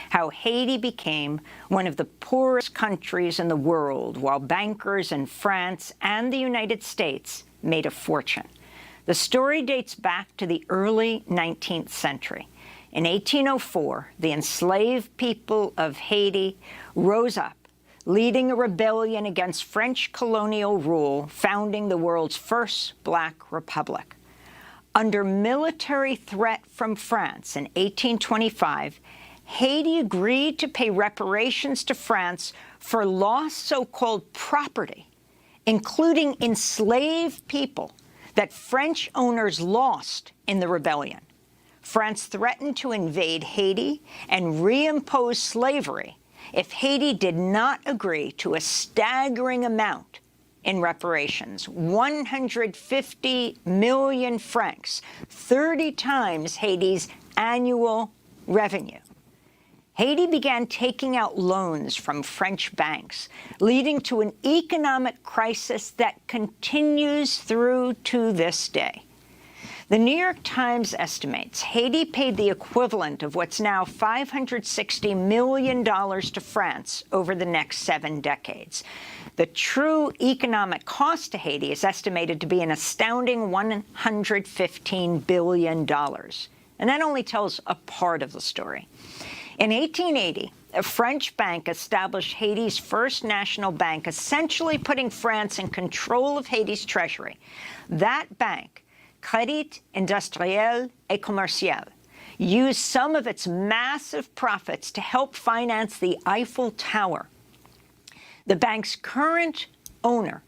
how Haiti became one of the poorest countries in the world, while bankers in France and the United States made a fortune. The story dates back to the early 19th century. In 1804, the enslaved people of Haiti rose up, leading a rebellion against French colonial rule, founding the world's first Black republic. Under military threat from France in 1825, Haiti agreed to pay reparations to France for lost so-called property, including enslaved people that French owners lost in the rebellion. France threatened to invade Haiti and reimpose slavery if Haiti did not agree to a staggering amount in reparations, 150 million francs, 30 times Haiti's annual revenue. Haiti began taking out loans from French banks, leading to an economic crisis that continues through to this day. The New York Times estimates Haiti paid the equivalent of what's now $560 million to France over the next 7 decades. The true economic cost to Haiti is estimated to be an astounding $115 billion. And that only tells a part of the story. In 1880, a French bank established Haiti's first national bank, essentially putting France in control of Haiti's treasury. That bank, Crédit Industriel et Commercial, used some of its massive profits to help finance the Eiffel Tower. The bank's current owner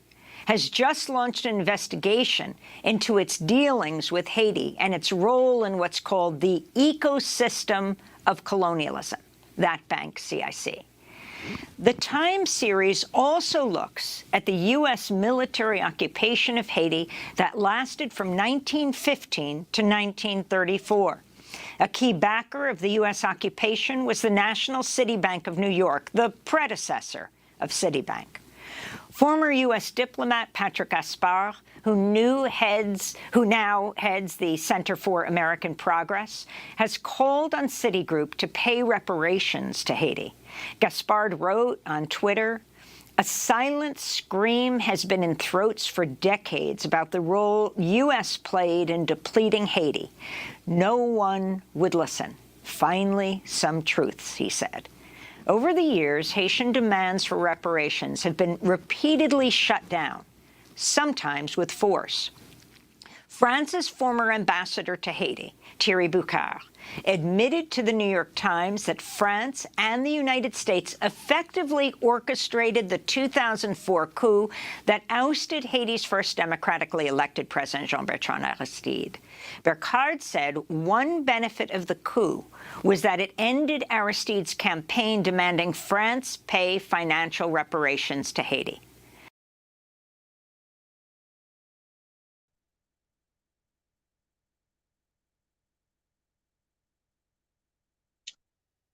has just launched an investigation into its dealings with Haiti and its role in what's called the ecosystem of colonialism, that bank, CIC. The Times series also looks at the U.S. military occupation of Haiti that lasted from 1915 to 1934. A key backer of the U.S. occupation was the National City Bank of New York, the predecessor of Citibank. Former U.S. diplomat Patrick Gaspard, who now heads the Center for American Progress, has called on Citigroup to pay reparations to Haiti. Gaspard wrote on Twitter, "A silent scream has been in throats for decades about the role U.S. played in depleting Haiti. No one would listen. Finally, some truths," he said. Over the years, Haitian demands for reparations have been repeatedly shut down, sometimes with force. France's former ambassador to Haiti, Ture, admitted to the New York Times that France and the United States effectively orchestrated the 2004 coup that ousted Haiti's first democratically elected president, Jean-Bertrand Aristide. Burkhardt said one benefit of the coup was that it ended Aristide's campaign demanding France pay financial reparations to Haiti.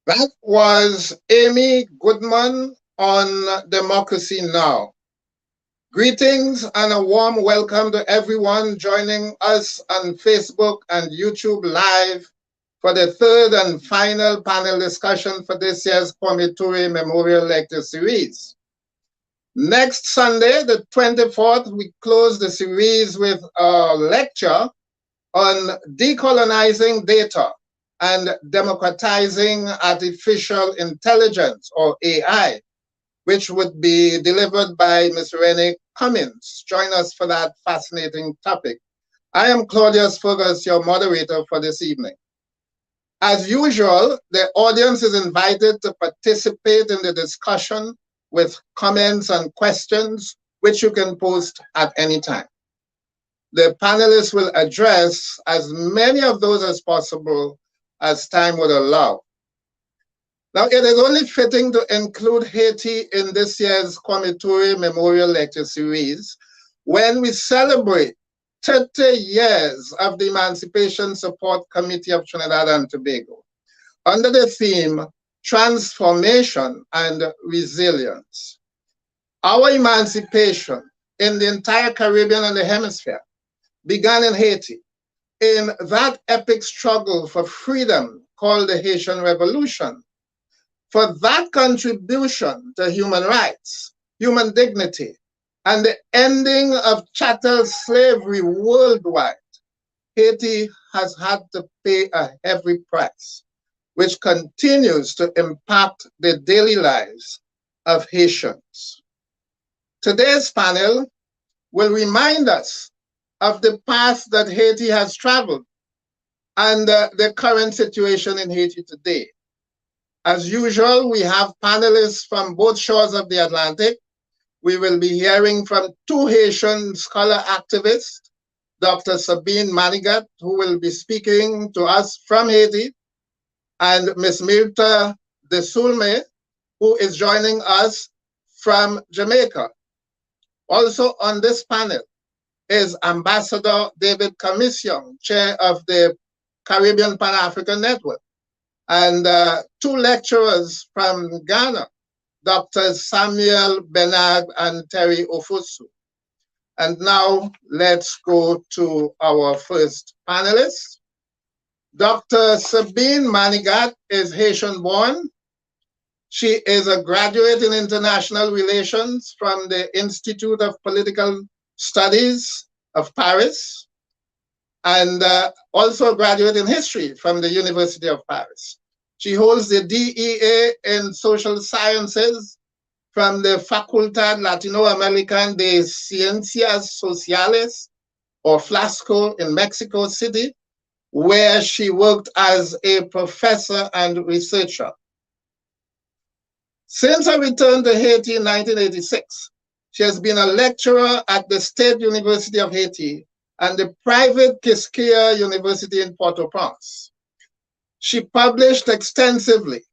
That was Amy Goodman on Democracy Now! Greetings and a warm welcome to everyone joining us on Facebook and YouTube Live for the third and final panel discussion for this year's Kwame Ture Memorial Lecture Series. Next Sunday, the 24th, we close the series with a lecture on decolonizing data and democratizing artificial intelligence, or AI, which would be delivered by Ms. Renee Cummins. Join us for that fascinating topic. I am Claudius Fergus, your moderator for this evening. As usual, the audience is invited to participate in the discussion with comments and questions, which you can post at any time. The panelists will address as many of those as possible as time would allow. Now, it is only fitting to include Haiti in this year's Kwame Ture Memorial Lecture Series when we celebrate 30 years of the Emancipation Support Committee of Trinidad and Tobago under the theme Transformation and Resilience. Our emancipation in the entire Caribbean and the Hemisphere began in Haiti, in that epic struggle for freedom called the Haitian Revolution, for that contribution to human rights, human dignity, and the ending of chattel slavery worldwide. Haiti has had to pay a heavy price, which continues to impact the daily lives of Haitians. Today's panel will remind us of the path that Haiti has traveled and the current situation in Haiti today. As usual, we have panelists from both shores of the Atlantic. We will be hearing from two Haitian scholar activists, Dr. Sabine Manigat, who will be speaking to us from Haiti, and Ms. Mirta de Sulme, who is joining us from Jamaica. Also on this panel is Ambassador David Commission, chair of the Caribbean Pan-African Network, and two lecturers from Ghana, Dr. Samuel Benag and Terry Ofosu. And now let's go to our first panelist. Dr. Sabine Manigat is Haitian born. She is a graduate in international relations from the Institute of Political Studies of Paris, and also a graduate in history from the University of Paris. She holds the DEA in social sciences from the Facultad Latinoamerican de Ciencias Sociales, or FLASCO, in Mexico City, where she worked as a professor and researcher. Since her return to Haiti in 1986, she has been a lecturer at the State University of Haiti and the private Quisqueya University in Port-au-Prince. She published extensively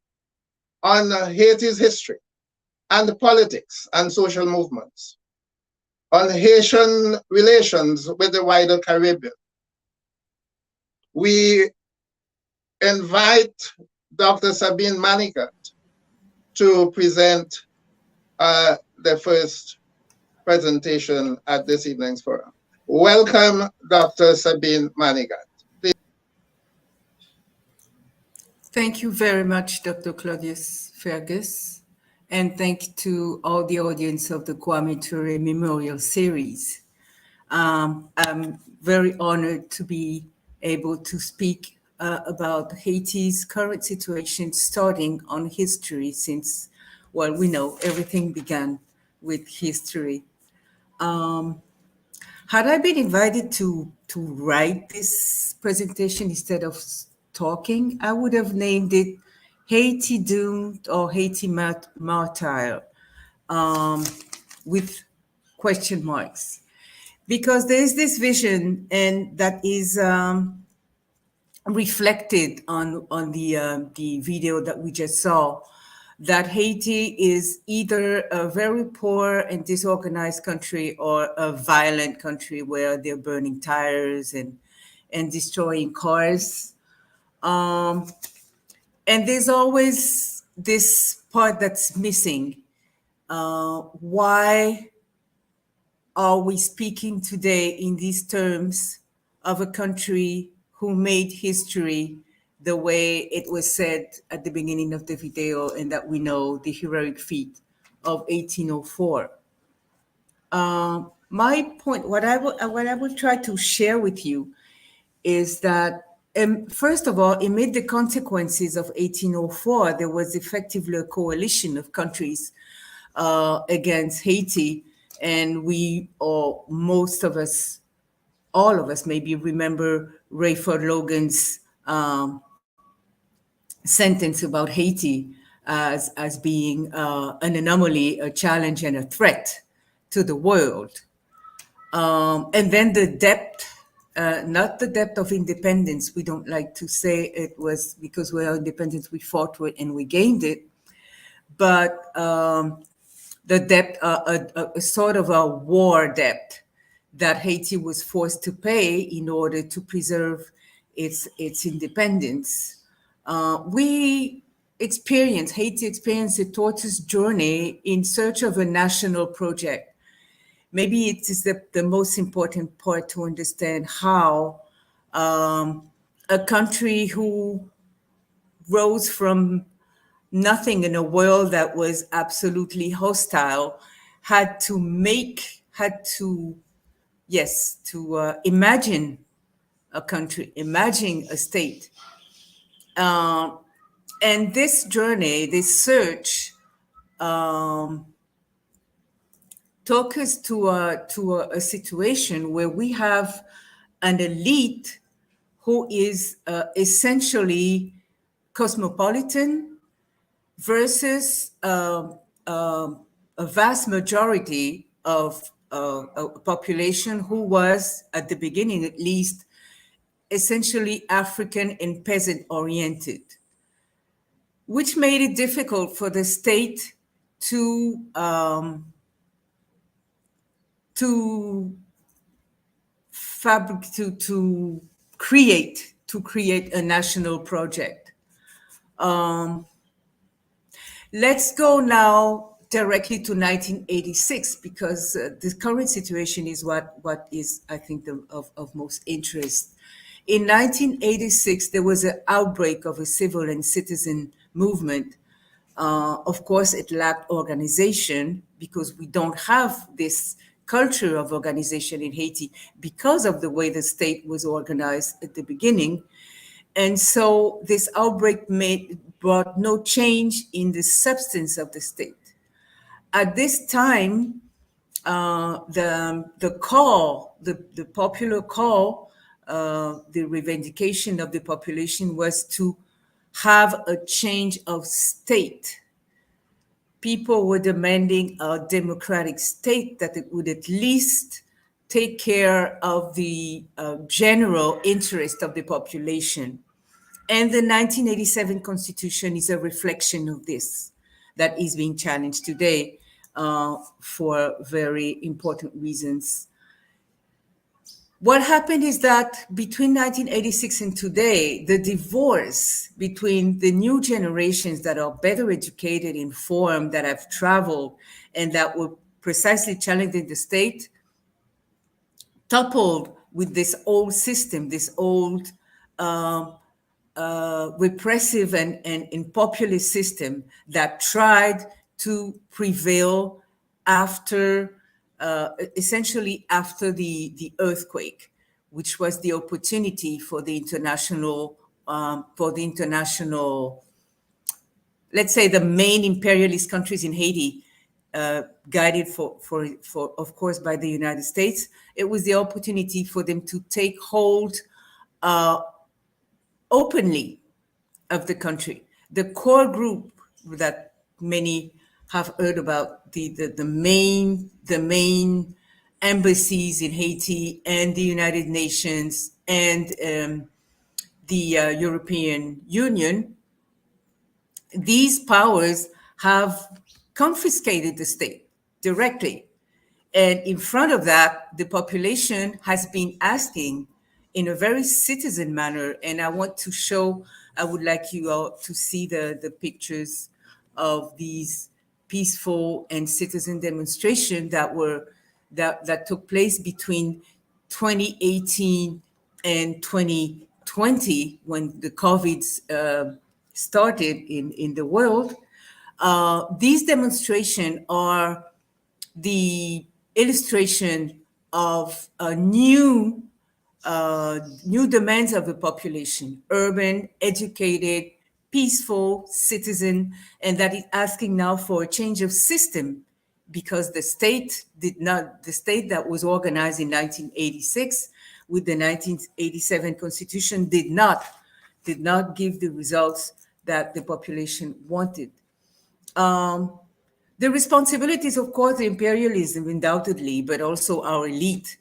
on Haiti's history and politics and social movements, on Haitian relations with the wider Caribbean. We invite Dr. Sabine Manigat to present the first presentation at this evening's forum. Welcome, Dr. Sabine Manigat. Please. Thank you very much, Dr. Claudius Fergus, and thank you to all the audience of the Kwame Ture Memorial Series. I'm very honored to be able to speak about Haiti's current situation, starting on history, since, well, we know everything began with history. Had I been invited to write this presentation instead of talking, I would have named it Haiti Doomed or Haiti Martyr, with question marks. Because there's this vision, and that is reflected on the video that we just saw, that Haiti is either a very poor and disorganized country or a violent country where they're burning tires and destroying cars. And there's always this part that's missing. Why are we speaking today in these terms of a country who made history the way it was said at the beginning of the video, and that we know, the heroic feat of 1804? My point, what I will try to share with you is that, first of all, amid the consequences of 1804, there was effectively a coalition of countries against Haiti. And we, or most of us, all of us maybe remember Rayford Logan's sentence about Haiti as being an anomaly, a challenge, and a threat to the world. And then the depth, not the depth of independence. We don't like to say it was because we are independent, we fought for it and we gained it, but the debt, a sort of a war debt that Haiti was forced to pay in order to preserve its independence. Haiti experienced a tortuous journey in search of a national project. Maybe it is the most important part to understand how a country who rose from nothing in a world that was absolutely hostile, had to imagine a country, imagine a state. And this journey, this search, took us to a situation where we have an elite who is essentially cosmopolitan versus a vast majority of a population who was, at the beginning at least, essentially African and peasant oriented, which made it difficult for the state to create a national project. Let's go now directly to 1986, because the current situation is what is, I think, of most interest. In 1986, there was an outbreak of a civil and citizen movement. Of course, it lacked organization because we don't have this culture of organization in Haiti because of the way the state was organized at the beginning. And so this outbreak brought no change in the substance of the state. At this time, the call, the popular call, the revendication of the population was to have a change of state. People were demanding a democratic state that it would at least take care of the general interest of the population. And the 1987 Constitution is a reflection of this that is being challenged today for very important reasons. What happened is that between 1986 and today, the divorce between the new generations that are better educated, informed, that have traveled, and that were precisely challenging the state, coupled with this old system, this old repressive and populist system that tried to prevail after essentially after the earthquake, which was the opportunity for the international, let's say the main imperialist countries in Haiti, guided for of course by the United States. It was the opportunity for them to take hold openly of the country. The core group that many have heard about, the main embassies in Haiti and the United Nations and the European Union, these powers have confiscated the state directly. And in front of that, the population has been asking in a very citizen manner. And I would like you all to see the pictures of these peaceful and citizen demonstration that took place between 2018 and 2020 when the COVID started in the world. These demonstrations are the illustration of a new demands of the population: urban, educated, peaceful citizen, and that is asking now for a change of system, because the state that was organized in 1986 with the 1987 Constitution did not give the results that the population wanted. The responsibilities, of course, the imperialism, undoubtedly, but also our elite,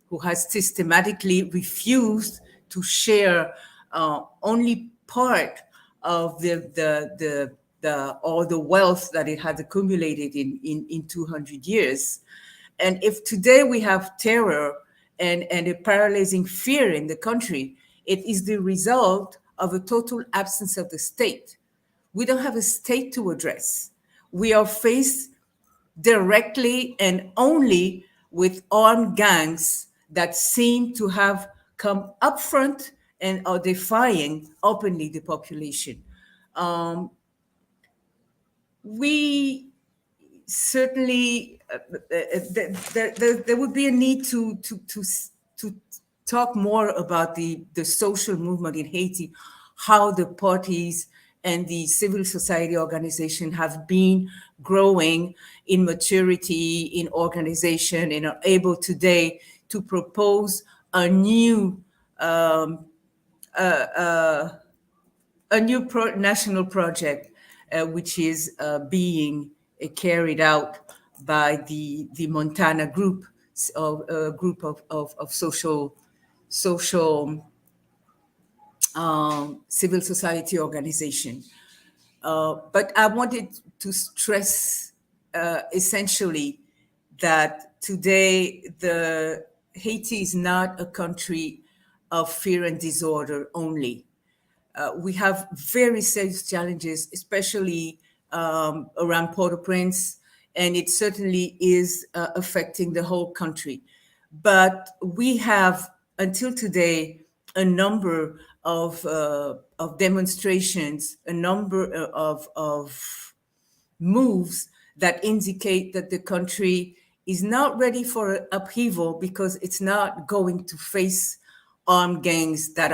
who has systematically refused to share only part of all the wealth that it had accumulated in 200 years. And if today we have terror and a paralyzing fear in the country, it is the result of a total absence of the state. We don't have a state to address. We are faced directly and only with armed gangs that seem to have come up front and are defying openly the population. Um, we certainly there would be a need to talk more about the social movement in Haiti, how the parties and the civil society organization have been growing in maturity, in organization, and are able today to propose a new um, a new national project, which is being carried out by the Montana group, a group of social civil society organization. But I wanted to stress essentially that today the Haiti is not a country of fear and disorder only. We have very serious challenges, especially around Port-au-Prince, and it certainly is affecting the whole country. But we have, until today, a number of demonstrations, a number of moves that indicate that the country is not ready for upheaval because it's not going to face armed gangs that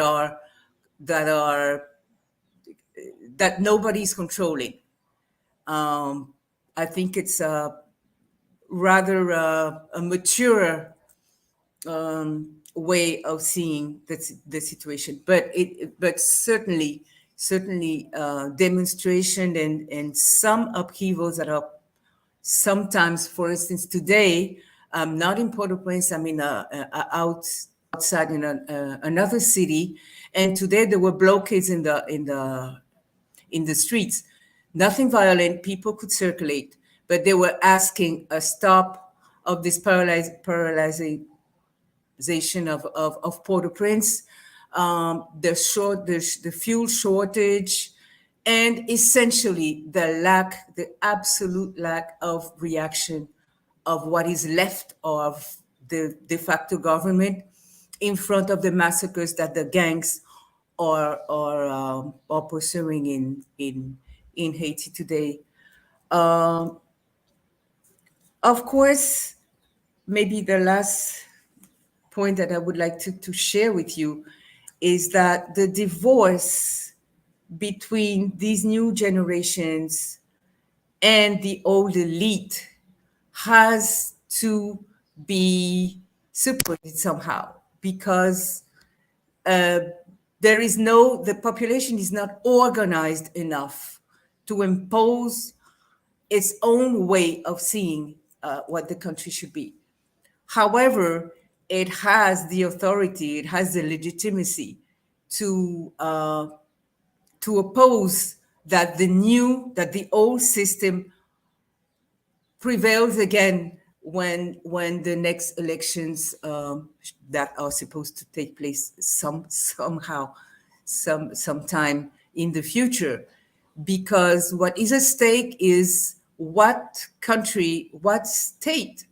nobody's controlling. I think it's rather a mature way of seeing the situation, but certainly demonstration and some upheavals that are sometimes, for instance, today, not in Port-au-Prince, I mean outside in another city, and today there were blockades in the streets. Nothing violent, people could circulate, but they were asking a stop of this paralyzation of Port-au-Prince, the fuel shortage, and essentially the absolute lack of reaction of what is left of the de facto government in front of the massacres that the gangs are pursuing in Haiti today. Of course, maybe the last point that I would like to share with you is that the divorce between these new generations and the old elite has to be supported somehow, because the population is not organized enough to impose its own way of seeing what the country should be. However, it has the authority, it has the legitimacy to oppose that the old system prevails again when the next elections that are supposed to take place sometime in the future. Because what is at stake is what country, what state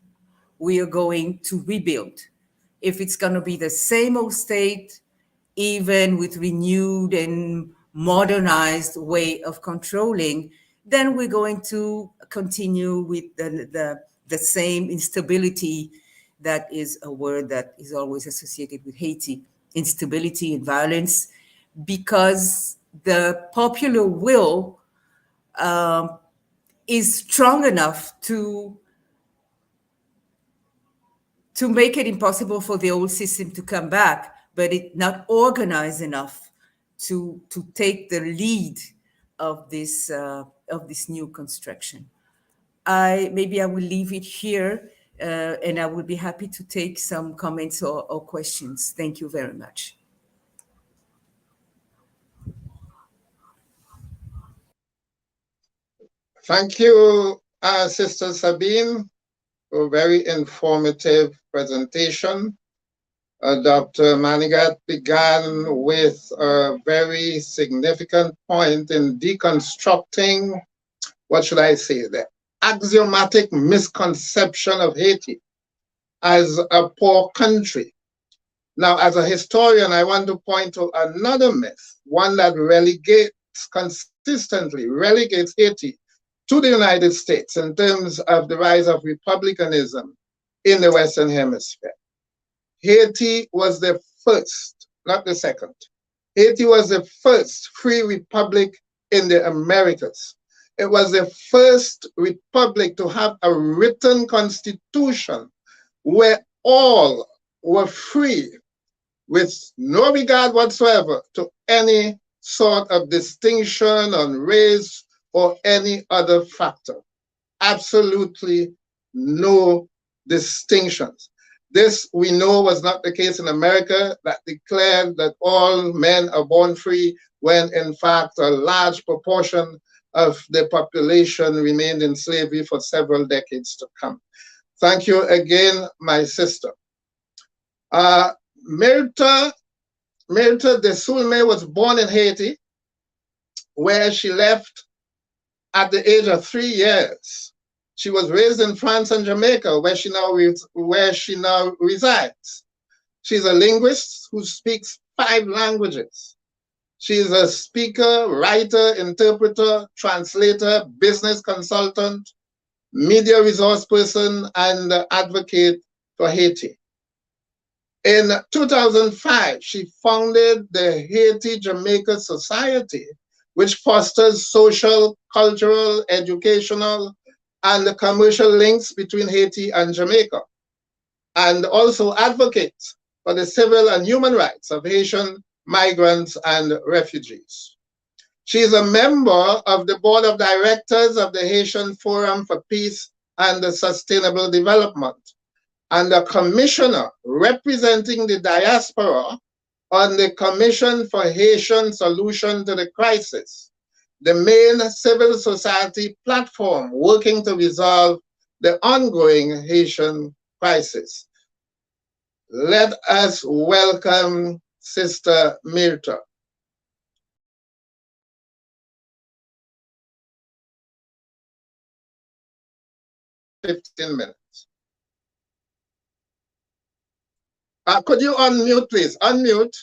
we are going to rebuild. If it's going to be the same old state, even with renewed and modernized way of controlling, then we're going to continue with the same instability. That is a word that is always associated with Haiti, instability and violence, because the popular will is strong enough to make it impossible for the old system to come back, but it's not organized enough to take the lead of this new construction. Maybe I will leave it here, and I will be happy to take some comments or questions. Thank you very much. Thank you, Sister Sabine, for a very informative presentation. Dr. Manigat began with a very significant point in deconstructing, what should I say, the axiomatic misconception of Haiti as a poor country. Now, as a historian, I want to point to another myth, one that relegates conception consistently relegates Haiti to the United States in terms of the rise of republicanism in the Western Hemisphere. Haiti was the first, not the second. Haiti was the first free republic in the Americas. It was the first republic to have a written constitution where all were free with no regard whatsoever to any sort of distinction on race or any other factor. Absolutely no distinctions. This, we know, was not the case in America, that declared that all men are born free, when in fact a large proportion of the population remained in slavery for several decades to come. Thank you again, my sister. Myrta de Sulme was born in Haiti, where she left at the age of 3 years. She was raised in France and Jamaica, where she now resides. She's a linguist who speaks 5 languages. She is a speaker, writer, interpreter, translator, business consultant, media resource person, and advocate for Haiti. In 2005, she founded the Haiti-Jamaica Society, which fosters social, cultural, educational, and commercial links between Haiti and Jamaica, and also advocates for the civil and human rights of Haitian migrants and refugees. She is a member of the board of directors of the Haitian Forum for Peace and Sustainable Development, and a commissioner representing the diaspora on the Commission for Haitian Solution to the Crisis, the main civil society platform working to resolve the ongoing Haitian crisis. Let us welcome Sister Myrta. $15. Could you unmute, please? Unmute.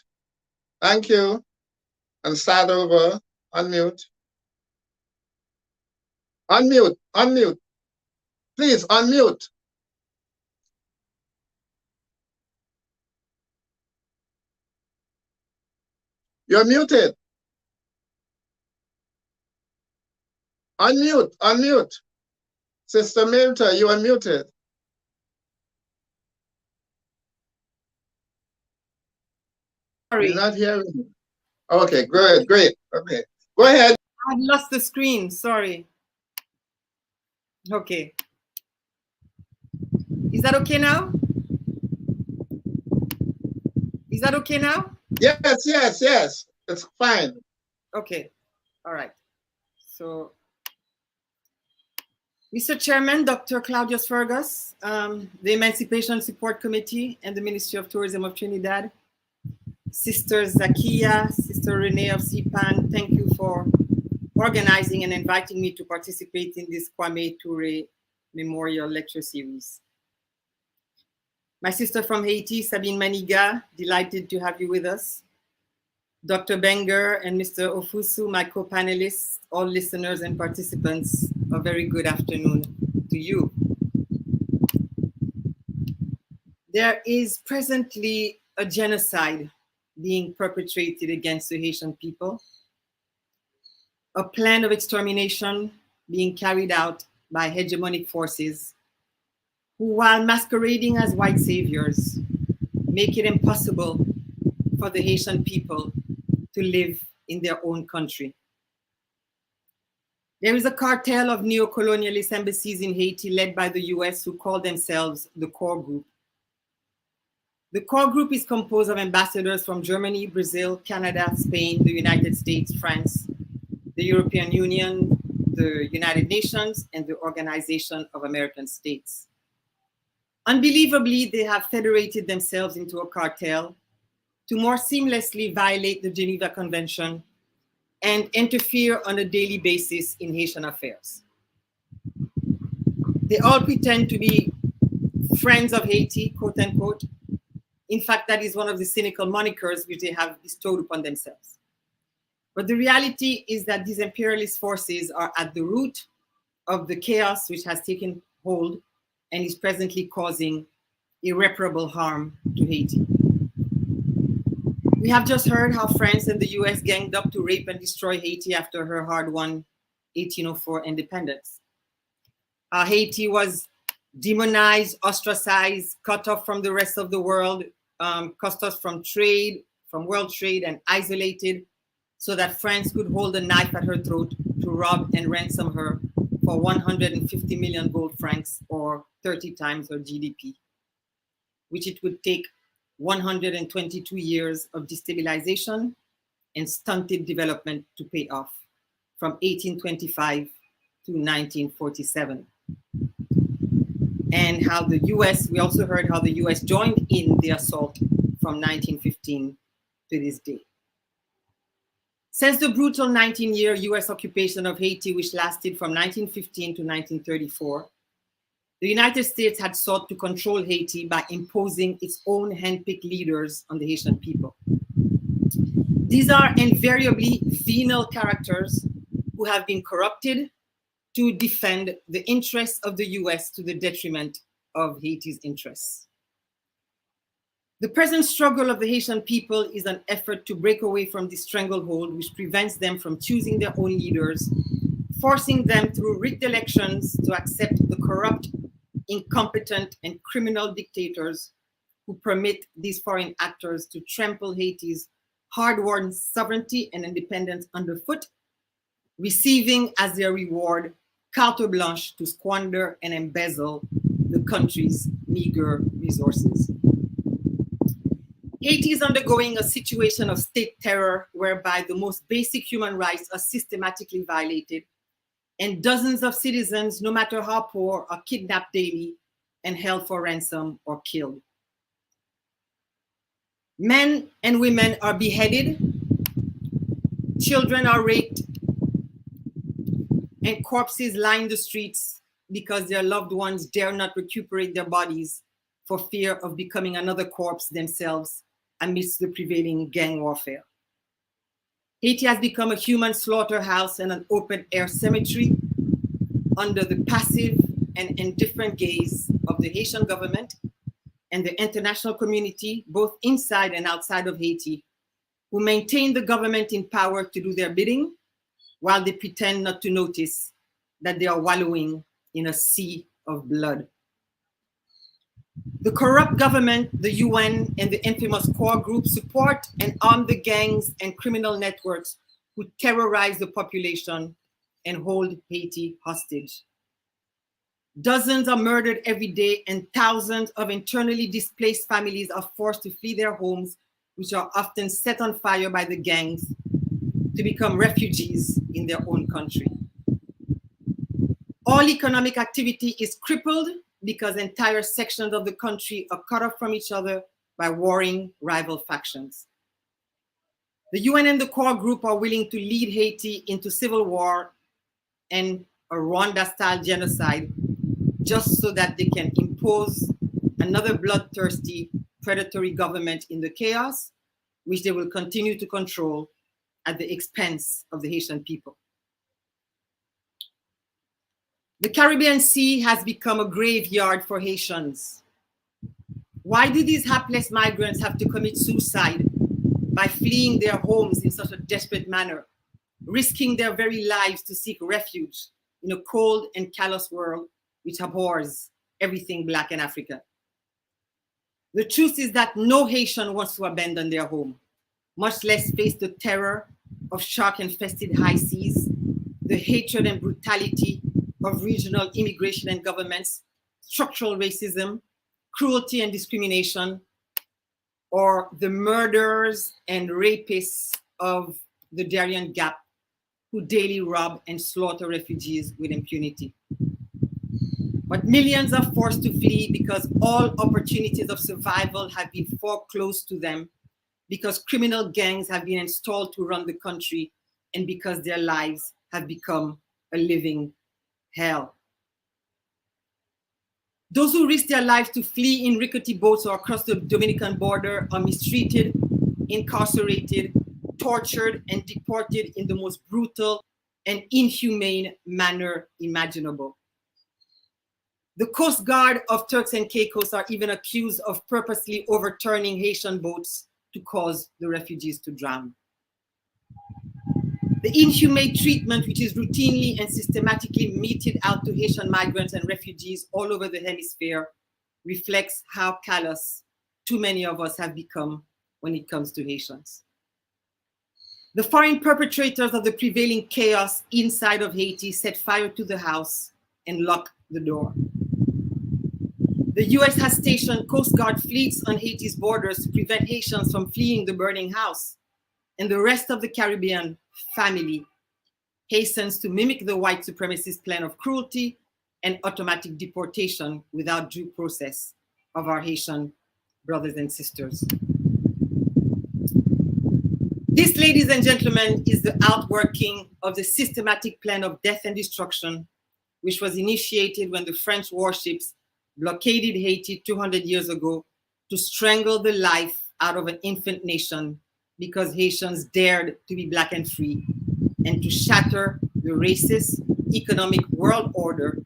Thank you. And start over. Unmute. Unmute. Unmute. Please, unmute. You're muted. Unmute. Unmute. Sister Myrta, you are muted. Sorry. You're not hearing me. Okay, good, great. Okay, go ahead. I lost the screen, sorry. Okay. Is that okay now? Is that okay now? Yes, yes, yes. It's fine. Okay. All right. So, Mr. Chairman, Dr. Claudius Fergus, the Emancipation Support Committee and the Ministry of Tourism of Trinidad, Sister Zakia, Sister Renee of CPAN, thank you for organizing and inviting me to participate in this Kwame Ture Memorial Lecture Series. My sister from Haiti, Sabine Maniga, delighted to have you with us. Dr. Benger and Mr. Ofusu, my co-panelists, all listeners and participants, a very good afternoon to you. There is presently a genocide being perpetrated against the Haitian people, a plan of extermination being carried out by hegemonic forces who, while masquerading as white saviors, make it impossible for the Haitian people to live in their own country. There is a cartel of neo-colonialist embassies in Haiti led by the US who call themselves the Core Group. The Core Group is composed of ambassadors from Germany, Brazil, Canada, Spain, the United States, France, the European Union, the United Nations, and the Organization of American States. Unbelievably, they have federated themselves into a cartel to more seamlessly violate the Geneva Convention and interfere on a daily basis in Haitian affairs. They all pretend to be friends of Haiti, quote unquote. In fact, that is one of the cynical monikers which they have bestowed upon themselves. But the reality is that these imperialist forces are at the root of the chaos which has taken hold and is presently causing irreparable harm to Haiti. We have just heard how France and the US ganged up to rape and destroy Haiti after her hard-won 1804 independence. Haiti was demonized, ostracized, cut off from the rest of the world, cut off from trade, from world trade, and isolated so that France could hold a knife at her throat to rob and ransom her for 150 million gold francs, or 30 times her GDP, which it would take 122 years of destabilization and stunted development to pay off, from 1825 to 1947. And how the US, we also heard how the US joined in the assault from 1915 to this day. Since the brutal 19-year US occupation of Haiti, which lasted from 1915 to 1934, the United States had sought to control Haiti by imposing its own handpicked leaders on the Haitian people. These are invariably venal characters who have been corrupted to defend the interests of the US to the detriment of Haiti's interests. The present struggle of the Haitian people is an effort to break away from this stranglehold which prevents them from choosing their own leaders, forcing them through rigged elections to accept the corrupt, incompetent, and criminal dictators who permit these foreign actors to trample Haiti's hard-won sovereignty and independence underfoot, receiving as their reward carte blanche to squander and embezzle the country's meager resources. Haiti is undergoing a situation of state terror whereby the most basic human rights are systematically violated, and dozens of citizens, no matter how poor, are kidnapped daily and held for ransom or killed. Men and women are beheaded, children are raped, and corpses line the streets because their loved ones dare not recuperate their bodies for fear of becoming another corpse themselves amidst the prevailing gang warfare. Haiti has become a human slaughterhouse and an open-air cemetery under the passive and indifferent gaze of the Haitian government and the international community, both inside and outside of Haiti, who maintain the government in power to do their bidding while they pretend not to notice that they are wallowing in a sea of blood. The corrupt government, the UN, and the infamous core group support and arm the gangs and criminal networks who terrorize the population and hold Haiti hostage. Dozens are murdered every day, and thousands of internally displaced families are forced to flee their homes, which are often set on fire by the gangs, to become refugees in their own country. All economic activity is crippled because entire sections of the country are cut off from each other by warring rival factions. The UN and the core group are willing to lead Haiti into civil war and a Rwanda-style genocide just so that they can impose another bloodthirsty, predatory government in the chaos, which they will continue to control at the expense of the Haitian people. The Caribbean Sea has become a graveyard for Haitians. Why do these hapless migrants have to commit suicide by fleeing their homes in such a desperate manner, risking their very lives to seek refuge in a cold and callous world which abhors everything Black in Africa? The truth is that no Haitian wants to abandon their home, much less face the terror of shark-infested high seas, the hatred and brutality of regional immigration and governments, structural racism, cruelty and discrimination, or the murderers and rapists of the Darien Gap, who daily rob and slaughter refugees with impunity. But millions are forced to flee because all opportunities of survival have been foreclosed to them, because criminal gangs have been installed to run the country, and because their lives have become a living hell. Those who risk their lives to flee in rickety boats or across the Dominican border are mistreated, incarcerated, tortured and deported in the most brutal and inhumane manner imaginable. The Coast Guard of Turks and Caicos are even accused of purposely overturning Haitian boats to cause the refugees to drown. The inhumane treatment which is routinely and systematically meted out to Haitian migrants and refugees all over the hemisphere reflects how callous too many of us have become when it comes to Haitians. The foreign perpetrators of the prevailing chaos inside of Haiti set fire to the house and locked the door. The US has stationed Coast Guard fleets on Haiti's borders to prevent Haitians from fleeing the burning house, and the rest of the Caribbean family hastens to mimic the white supremacist plan of cruelty and automatic deportation without due process of our Haitian brothers and sisters. This, ladies and gentlemen, is the outworking of the systematic plan of death and destruction, which was initiated when the French warships blockaded Haiti 200 years ago to strangle the life out of an infant nation because Haitians dared to be black and free, and to shatter the racist economic world order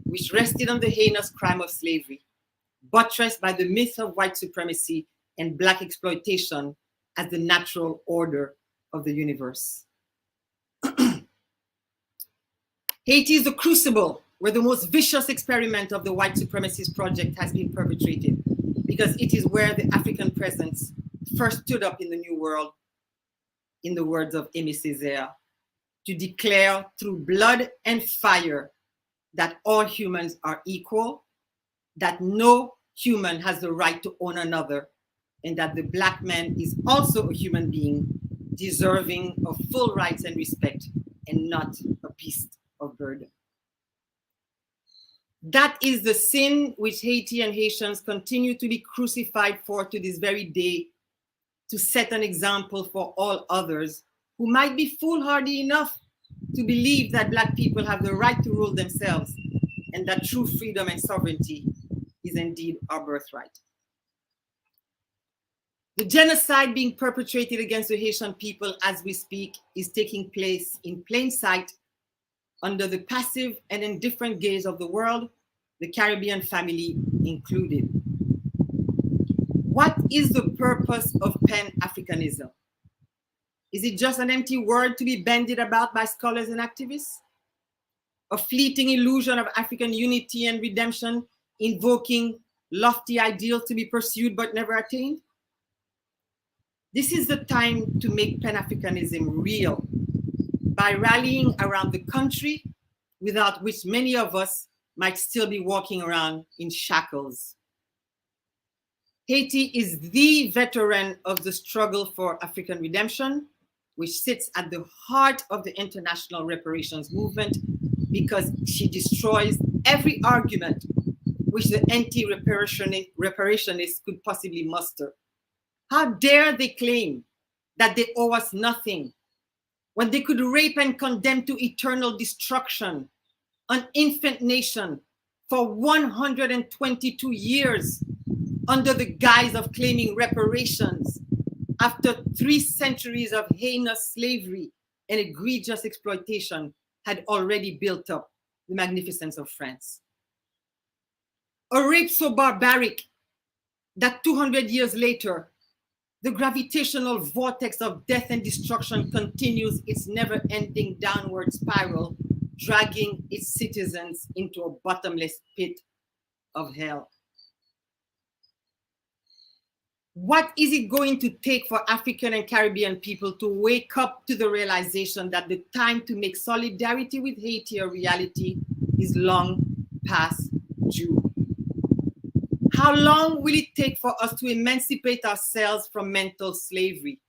which rested on the heinous crime of slavery, buttressed by the myth of white supremacy and black exploitation as the natural order of the universe. Haiti is the crucible where the most vicious experiment of the white supremacist project has been perpetrated, because it is where the African presence first stood up in the New World, in the words of Aimé Césaire, to declare through blood and fire that all humans are equal, that no human has the right to own another, and that the black man is also a human being deserving of full rights and respect, and not a beast of burden. That is the sin which Haiti and Haitians continue to be crucified for to this very day, to set an example for all others who might be foolhardy enough to believe that black people have the right to rule themselves and that true freedom and sovereignty is indeed our birthright. The genocide being perpetrated against the Haitian people as we speak is taking place in plain sight under the passive and indifferent gaze of the world, the Caribbean family included. What is the purpose of Pan-Africanism? Is it just an empty word to be bandied about by scholars and activists? A fleeting illusion of African unity and redemption, invoking lofty ideals to be pursued but never attained? This is the time to make Pan-Africanism real by rallying around the country without which many of us might still be walking around in shackles. Haiti is the veteran of the struggle for African redemption, which sits at the heart of the international reparations movement, because she destroys every argument which the anti-reparationists could possibly muster. How dare they claim that they owe us nothing when they could rape and condemn to eternal destruction an infant nation for 122 years under the guise of claiming reparations after 3 centuries of heinous slavery and egregious exploitation had already built up the magnificence of France. A rape so barbaric that 200 years later, the gravitational vortex of death and destruction continues its never-ending downward spiral, dragging its citizens into a bottomless pit of hell. What is it going to take for African and Caribbean people to wake up to the realization that the time to make solidarity with Haiti a reality is long past due? How long will it take for us to emancipate ourselves from mental slavery?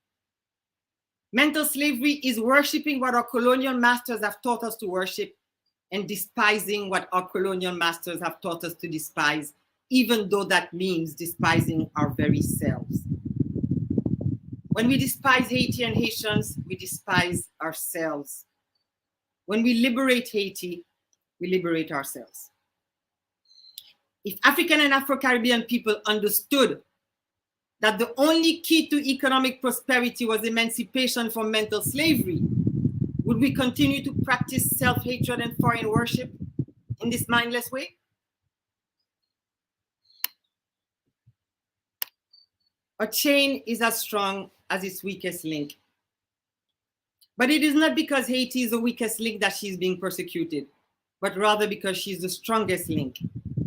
Mental slavery is worshiping what our colonial masters have taught us to worship and despising what our colonial masters have taught us to despise, even though that means despising our very selves. When we despise Haiti and Haitians, we despise ourselves. When we liberate Haiti, we liberate ourselves. If African and Afro-Caribbean people understood that the only key to economic prosperity was emancipation from mental slavery, would we continue to practice self-hatred and foreign worship in this mindless way? A chain is as strong as its weakest link. But it is not because Haiti is the weakest link that she's being persecuted, but rather because she's the strongest link,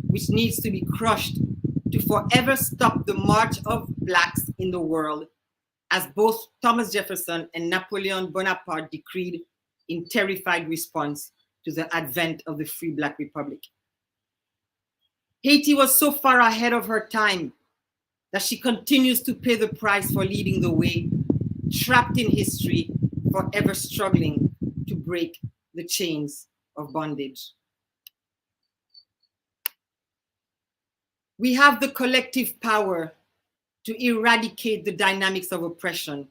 which needs to be crushed to forever stop the march of Blacks in the world, as both Thomas Jefferson and Napoleon Bonaparte decreed in terrified response to the advent of the Free Black Republic. Haiti was so far ahead of her time that she continues to pay the price for leading the way, trapped in history, forever struggling to break the chains of bondage. We have the collective power to eradicate the dynamics of oppression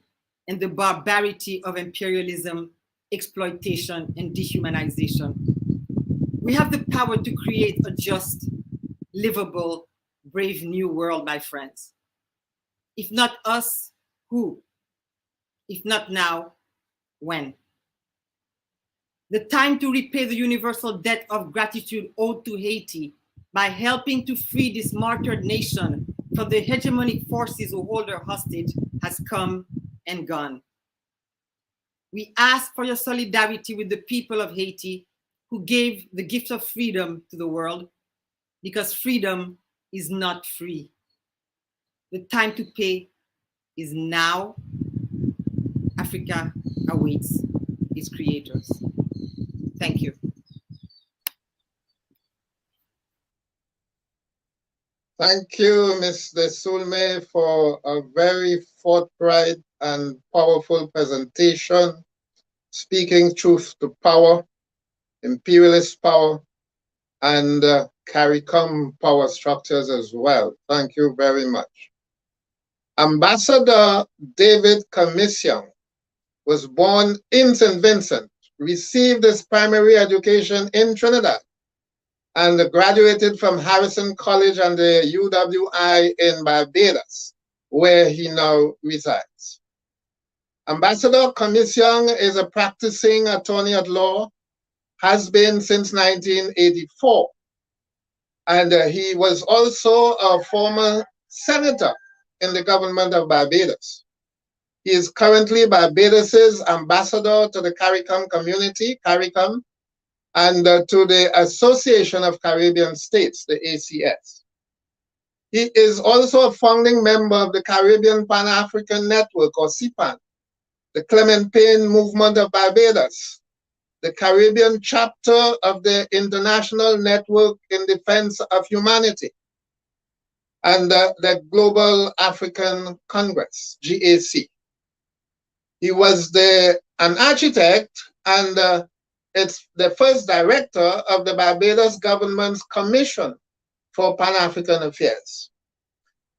and the barbarity of imperialism, exploitation, and dehumanization. We have the power to create a just, livable, brave new world, my friends. If not us, who? If not now, when? The time to repay the universal debt of gratitude owed to Haiti by helping to free this martyred nation from the hegemonic forces who hold her hostage has come and gone. We ask for your solidarity with the people of Haiti who gave the gift of freedom to the world, because freedom is not free. The time to pay is now. Africa awaits its creators. Thank you. Thank you, Ms. De Sulme, for a very forthright and powerful presentation, speaking truth to power, imperialist power, and CARICOM power structures as well. Thank you very much. Ambassador David Commission was born in St. Vincent, received his primary education in Trinidad, and graduated from Harrison College and the UWI in Barbados, where he now resides. Ambassador Commission is a practicing attorney at law, has been since 1984, and he was also a former senator in the government of Barbados. He is currently Barbados's ambassador to the CARICOM community, CARICOM, and to the Association of Caribbean States, the ACS. He is also a founding member of the Caribbean Pan-African Network, or CPAN, the Clement Payne Movement of Barbados, the Caribbean chapter of the International Network in Defense of Humanity, and the Global African Congress, GAC. He was an architect and it's the first director of the Barbados government's Commission for Pan-African Affairs.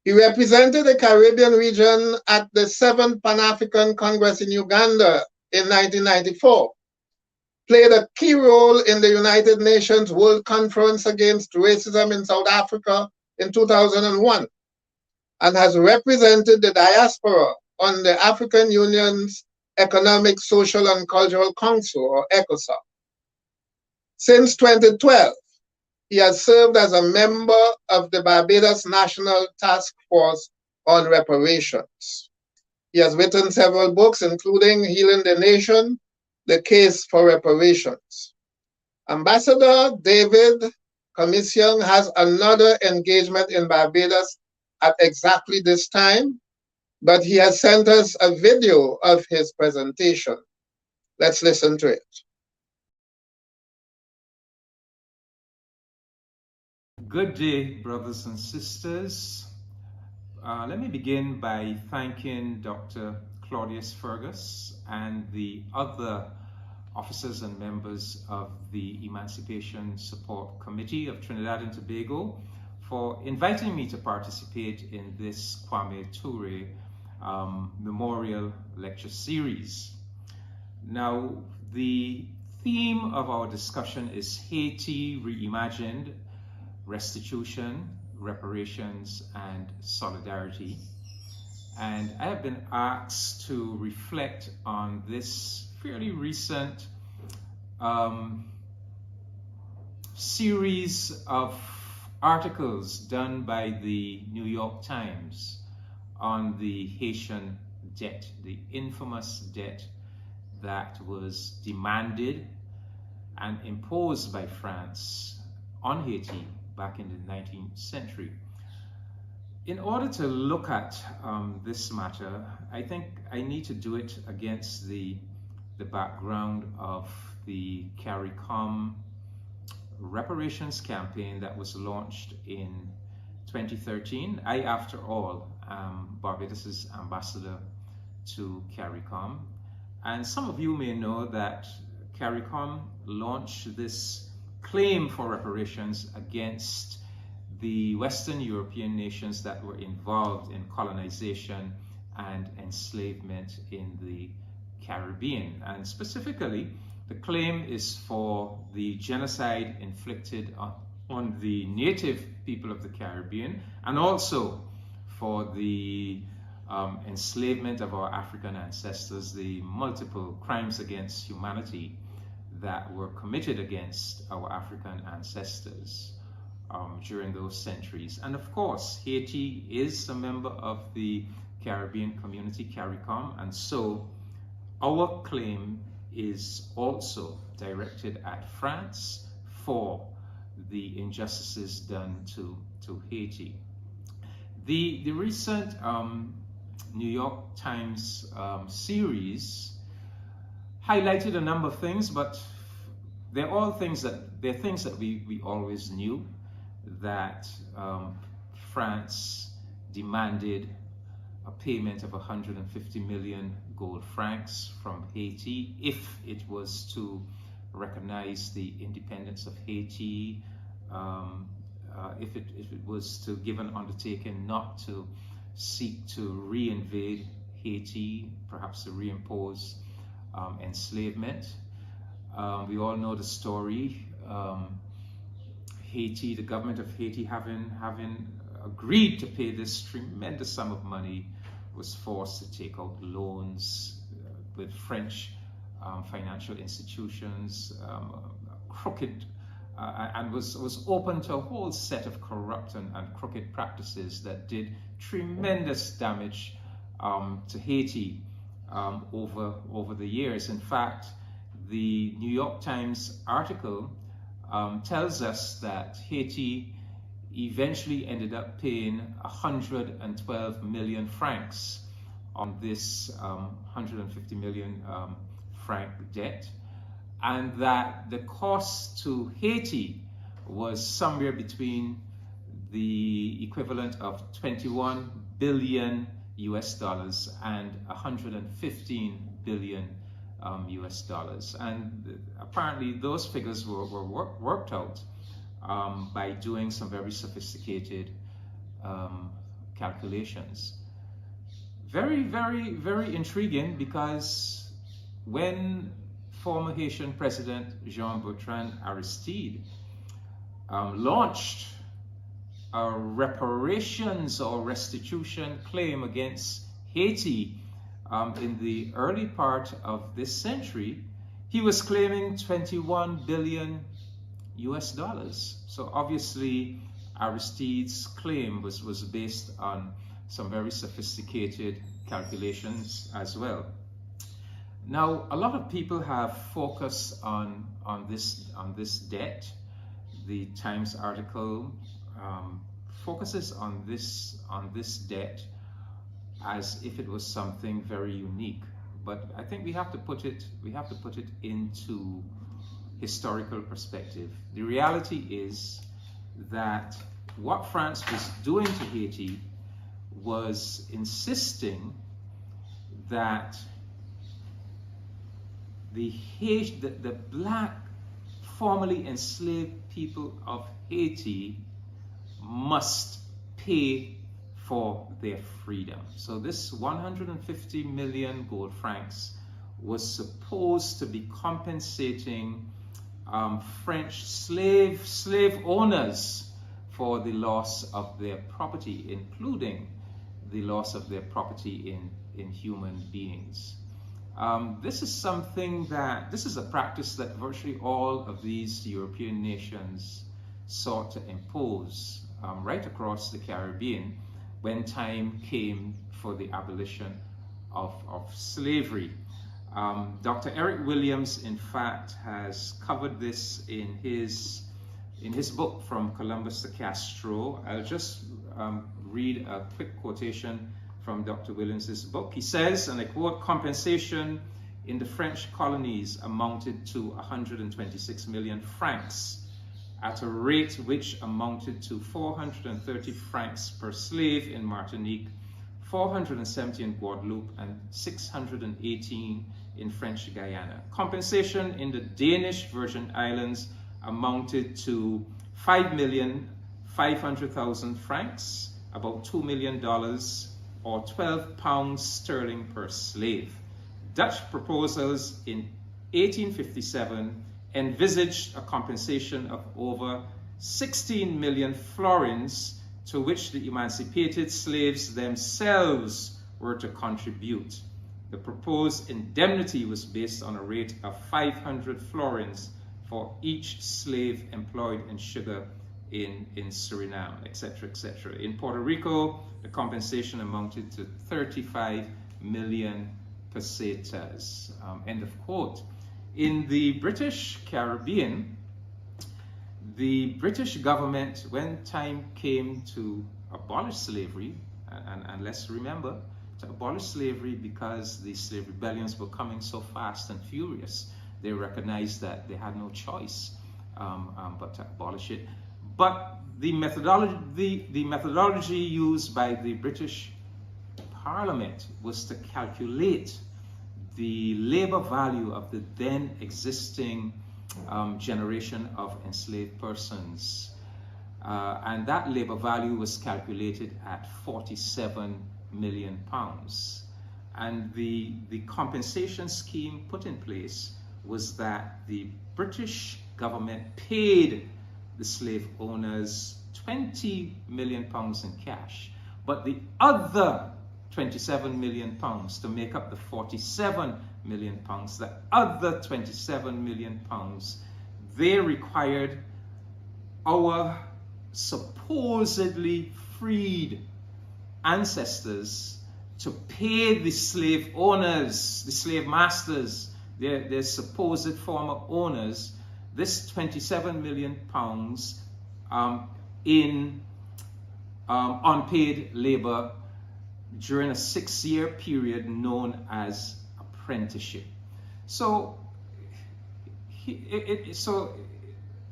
He represented the Caribbean region at the 7th Pan-African Congress in Uganda in 1994, played a key role in the United Nations World Conference Against Racism in South Africa in 2001, and has represented the diaspora on the African Union's Economic, Social, and Cultural Council, or ECOSOC. Since 2012, he has served as a member of the Barbados National Task Force on Reparations. He has written several books, including Healing the Nation, The Case for Reparations. Ambassador David Commission has another engagement in Barbados at exactly this time, but he has sent us a video of his presentation. Let's listen to it. Good day, brothers and sisters. Let me begin by thanking Dr. Claudius Fergus and the other officers and members of the Emancipation Support Committee of Trinidad and Tobago for inviting me to participate in this Kwame Ture Memorial Lecture Series. Now, the theme of our discussion is Haiti Reimagined, Restitution, Reparations, and Solidarity. and I have been asked to reflect on this fairly recent series of articles done by the New York Times on the Haitian debt, the infamous debt that was demanded and imposed by France on Haiti back in the 19th century. In order to look at this matter, I think I need to do it against the background of the CARICOM reparations campaign that was launched in 2013. I, after all, am Barbados' ambassador to CARICOM. And some of you may know that CARICOM launched this claim for reparations against the Western European nations that were involved in colonization and enslavement in the Caribbean. And specifically, the claim is for the genocide inflicted on the native people of the Caribbean, and also for the enslavement of our African ancestors, the multiple crimes against humanity that were committed against our African ancestors during those centuries. And of course, Haiti is a member of the Caribbean community, CARICOM, and so our claim is also directed at France for the injustices done to Haiti. The recent New York Times series highlighted a number of things, but they're things that we always knew, that France demanded a payment of 150 million gold francs from Haiti if it was to recognize the independence of Haiti, if it was to give an undertaking not to seek to re-invade Haiti, perhaps to reimpose enslavement. We all know the story. Haiti, the government of Haiti, having agreed to pay this tremendous sum of money, was forced to take out loans with French financial institutions, crooked, and was open to a whole set of corrupt and crooked practices that did tremendous damage to Haiti over the years. In fact, the New York Times article tells us that Haiti eventually ended up paying 112 million francs on this 150 million franc debt, and that the cost to Haiti was somewhere between the equivalent of 21 billion US dollars and 115 billion US dollars. And apparently those figures were worked out by doing some very sophisticated calculations. Very, very, very intriguing, because when former Haitian President Jean-Bertrand Aristide launched a reparations or restitution claim against Haiti in the early part of this century, he was claiming 21 billion US dollars. So obviously Aristide's claim was based on some very sophisticated calculations as well. Now, a lot of people have focused on this debt. The Times article focuses on this debt as if it was something very unique. But I think we have to put it into historical perspective. The reality is that what France was doing to Haiti was insisting that the black, formerly enslaved people of Haiti must pay for their freedom. So this 150 million gold francs was supposed to be compensating French slave owners for the loss of their property, including the loss of their property in human beings. This is a practice that virtually all of these European nations sought to impose right across the Caribbean when time came for the abolition of slavery. Dr. Eric Williams, in fact, has covered this in his book, From Columbus to Castro. I'll just read a quick quotation from Dr. Williams' book. He says, and I quote, "Compensation in the French colonies amounted to 126 million francs at a rate which amounted to 430 francs per slave in Martinique, 470 in Guadeloupe, and 618 in French Guiana. Compensation in the Danish Virgin Islands amounted to 5,500,000 francs, about $2 million, or 12 pounds sterling per slave. Dutch proposals in 1857 envisaged a compensation of over 16 million florins, to which the emancipated slaves themselves were to contribute. The proposed indemnity was based on a rate of 500 florins for each slave employed in sugar in Suriname, etc., etc. In Puerto Rico, the compensation amounted to 35 million pesetas." End of quote. In the British Caribbean, the British government, when time came to abolish slavery, and let's remember, to abolish slavery because the slave rebellions were coming so fast and furious, they recognized that they had no choice but to abolish it. But the methodology used by the British Parliament was to calculate the labor value of the then existing generation of enslaved persons. And that labor value was calculated at 47 million pounds. And the compensation scheme put in place was that the British government paid the slave owners 20 million pounds in cash, but the other 27 million pounds to make up the 47 million pounds, the other 27 million pounds, they required our supposedly freed ancestors to pay the slave owners, the slave masters, their supposed former owners, this 27 million pounds in unpaid labor during a 6-year period known as apprenticeship. So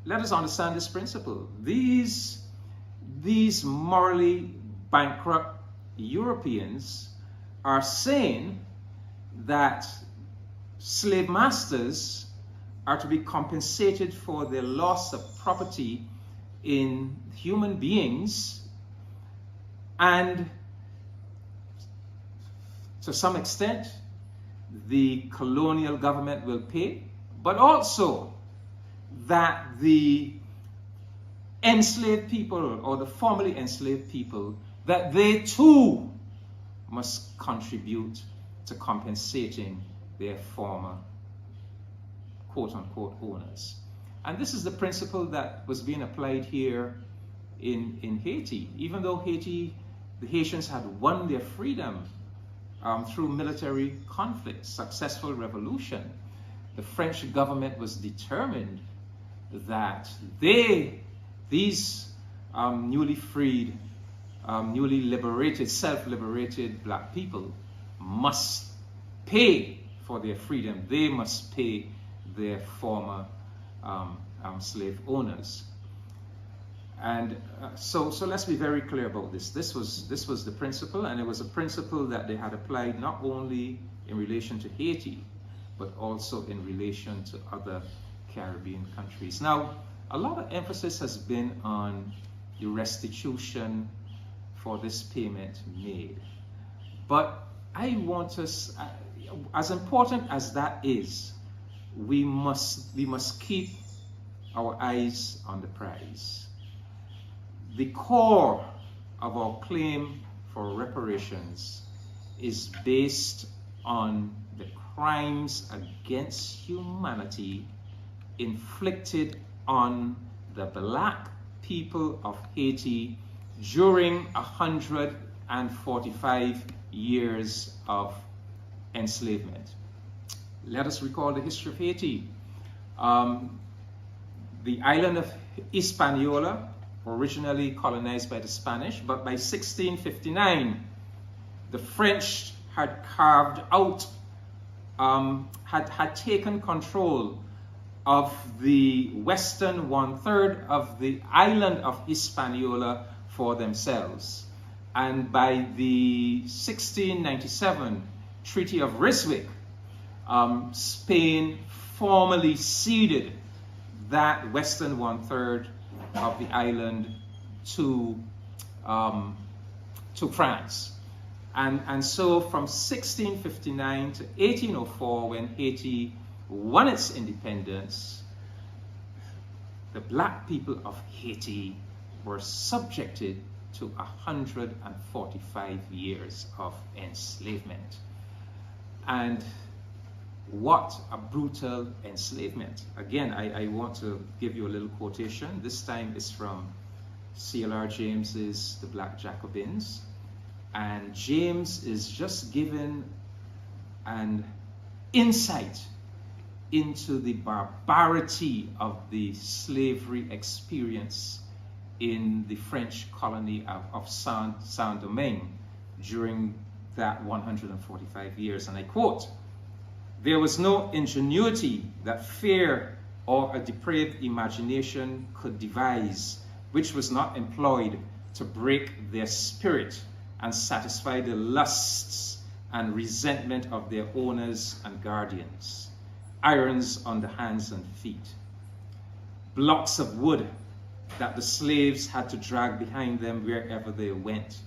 let us understand this principle. These morally bankrupt Europeans are saying that slave masters are to be compensated for their loss of property in human beings, and to some extent the colonial government will pay, but also that the enslaved people or the formerly enslaved people, that they too must contribute to compensating their former quote-unquote owners. And this is the principle that was being applied here in Haiti. Even though the Haitians had won their freedom through military conflict, successful revolution, the French government was determined that these newly freed, newly liberated, self-liberated black people must pay for their freedom. They must pay their former slave owners. And so let's be very clear about this. This was the principle, and it was a principle that they had applied not only in relation to Haiti, but also in relation to other Caribbean countries. Now, a lot of emphasis has been on the restitution for this payment made. But I want us, as important as that is, we must keep our eyes on the prize. The core of our claim for reparations is based on the crimes against humanity inflicted on the black people of Haiti during 145 years of enslavement. Let us recall the history of Haiti. The island of Hispaniola, originally colonized by the Spanish, but by 1659, the French had carved out, had taken control of the western 1/3 of the island of Hispaniola for themselves. And by the 1697 Treaty of Ryswick, Spain formally ceded that western 1/3 of the island to France. And so from 1659 to 1804, when Haiti won its independence, the black people of Haiti were subjected to 145 years of enslavement. And what a brutal enslavement. Again, I want to give you a little quotation. This time is from C.L.R. James's The Black Jacobins. And James is just given an insight into the barbarity of the slavery experience in the French colony of Saint-Domingue during that 145 years. And I quote, "There was no ingenuity that fear or a depraved imagination could devise, which was not employed to break their spirit and satisfy the lusts and resentment of their owners and guardians. Irons on the hands and feet, blocks of wood that the slaves had to drag behind them wherever they went,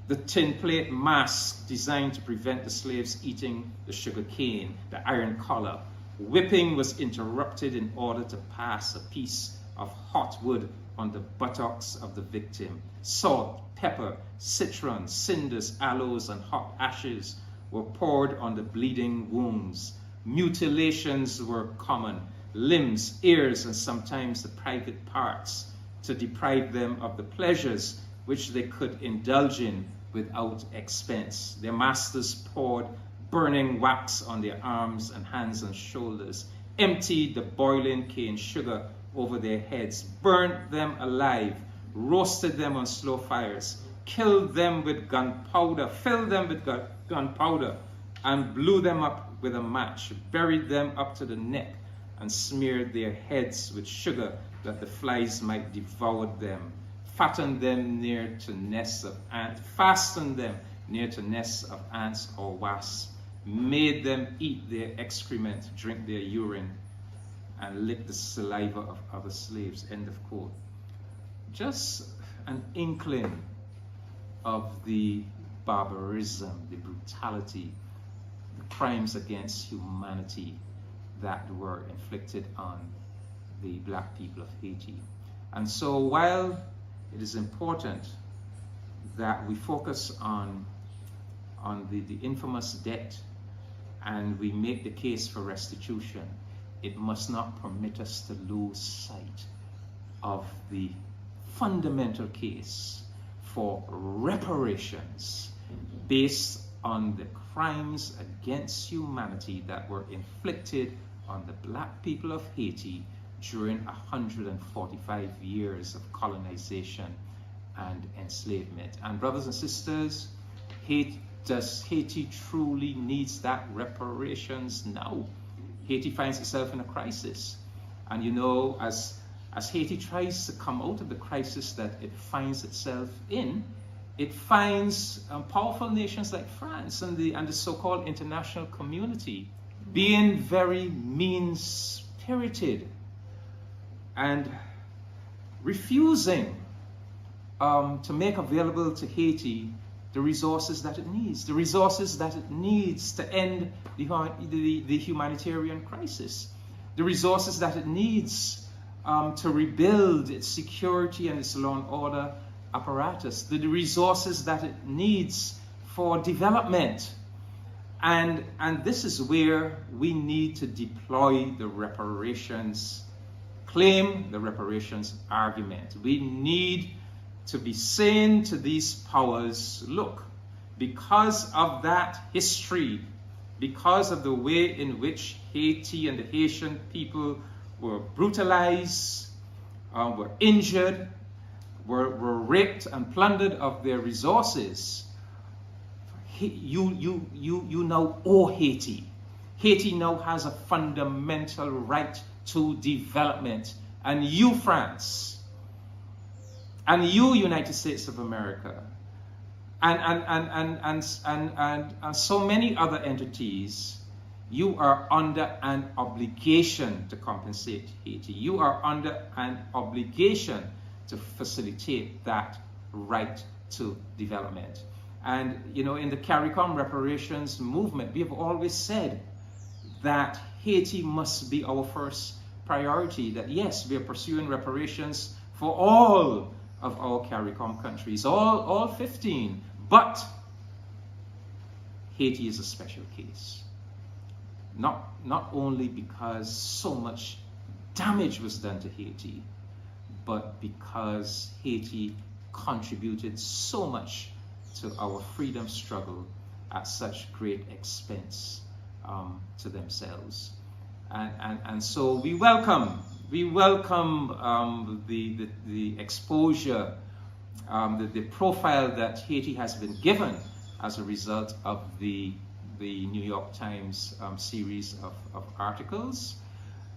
the tin plate mask designed to prevent the slaves eating the sugar cane, the iron collar. Whipping was interrupted in order to pass a piece of hot wood on the buttocks of the victim. Salt, pepper, citron, cinders, aloes, and hot ashes were poured on the bleeding wounds. Mutilations were common, limbs, ears, and sometimes the private parts, to deprive them of the pleasures which they could indulge in without expense. Their masters poured burning wax on their arms and hands and shoulders, emptied the boiling cane sugar over their heads, burnt them alive, roasted them on slow fires, killed them with gunpowder, filled them with gunpowder, and blew them up with a match, buried them up to the neck, and smeared their heads with sugar that the flies might devour them, fastened them near to nests of ants or wasps, made them eat their excrement, drink their urine, and lick the saliva of other slaves." End of quote. Just an inkling of the barbarism, the brutality, the crimes against humanity that were inflicted on the black people of Haiti. And so while it is important that we focus on the infamous debt and we make the case for restitution, it must not permit us to lose sight of the fundamental case for reparations based on the crimes against humanity that were inflicted on the black people of Haiti during 145 years of colonization and enslavement. And brothers and sisters, does Haiti truly needs that reparations now? Haiti finds itself in a crisis. And you know, as Haiti tries to come out of the crisis that it finds itself in, it finds powerful nations like France and the so-called international community being very mean-spirited and refusing to make available to Haiti the resources that it needs, to end the humanitarian crisis, the resources that it needs to rebuild its security and its law and order apparatus, the resources that it needs for development. And this is where we need to deploy the reparations claim, the reparations argument. We need to be saying to these powers, look, because of that history, because of the way in which Haiti and the Haitian people were brutalized, were injured, were raped and plundered of their resources, you now owe Haiti. Haiti now has a fundamental right to development. And you, France, and you, United States of America, and so many other entities, you are under an obligation to compensate Haiti. You are under an obligation to facilitate that right to development. And, you know, in the CARICOM reparations movement, we have always said that Haiti must be our first priority, that yes, we are pursuing reparations for all of our CARICOM countries, all 15, but Haiti is a special case. Not only because so much damage was done to Haiti, but because Haiti contributed so much to our freedom struggle at such great expense to themselves. And so we welcome the exposure, the profile that Haiti has been given as a result of the New York Times series of articles,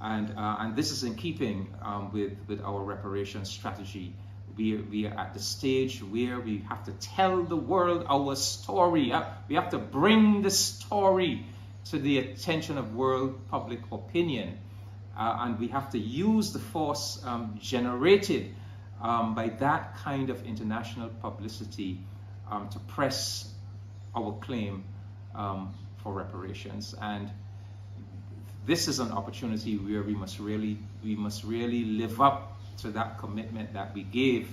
and this is in keeping with our reparations strategy. We are at the stage where we have to tell the world our story. We have to bring the story to the attention of world public opinion, and we have to use the force generated by that kind of international publicity to press our claim for reparations. And this is an opportunity where we must really live up to that commitment that we gave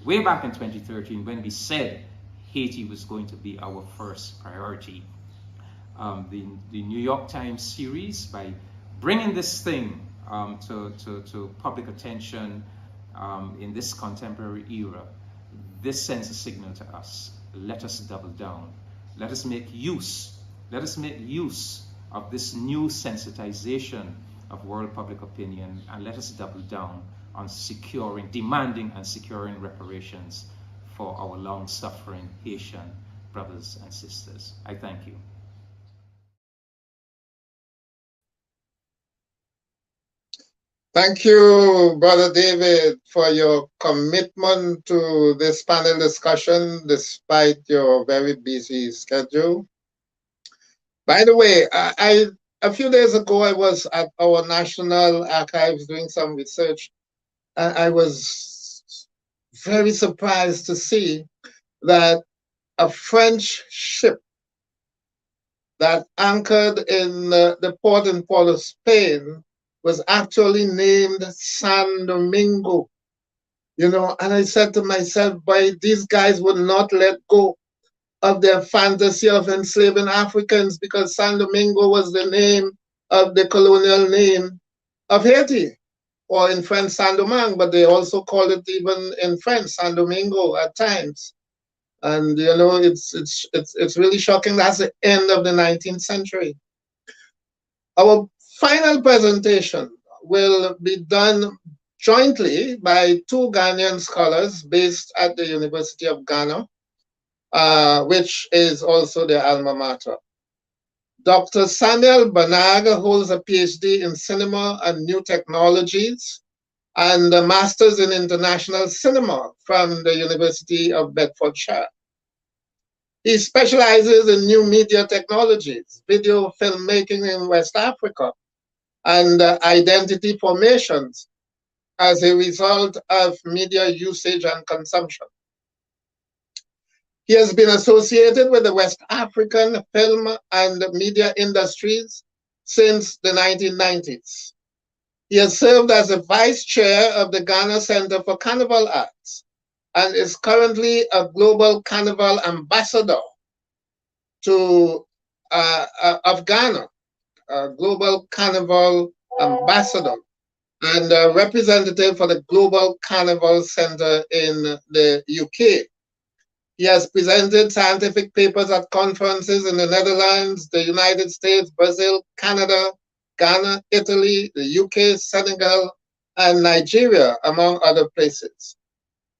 way back in 2013 when we said Haiti was going to be our first priority. The New York Times series, by bringing this thing to public attention in this contemporary era, this sends a signal to us. Let us double down. Let us make use of this new sensitization of world public opinion, and let us double down on demanding and securing reparations for our long-suffering Haitian brothers and sisters. I thank you. Thank you, Brother David, for your commitment to this panel discussion despite your very busy schedule. By the way, a few days ago, I was at our National Archives doing some research. I was very surprised to see that a French ship that anchored in the port in Port of Spain was actually named San Domingo. You know, and I said to myself, boy, these guys would not let go of their fantasy of enslaving Africans, because San Domingo was the name of the colonial name of Haiti, or in French, Saint-Domingue, but they also call it even in French, San Domingo at times. And, you know, it's really shocking. That's the end of the 19th century. Our final presentation will be done jointly by two Ghanaian scholars based at the University of Ghana, which is also their alma mater. Dr. Samuel Banag holds a PhD in cinema and new technologies and a master's in international cinema from the University of Bedfordshire. He specializes in new media technologies, video filmmaking in West Africa, and identity formations as a result of media usage and consumption. He has been associated with the West African film and media industries since the 1990s. He has served as a vice chair of the Ghana Center for Carnival Arts and is currently a global carnival ambassador to of Ghana, a global carnival ambassador and a representative for the Global Carnival Center in the UK. He has presented scientific papers at conferences in the Netherlands, the United States, Brazil, Canada, Ghana, Italy, the UK, Senegal, and Nigeria, among other places.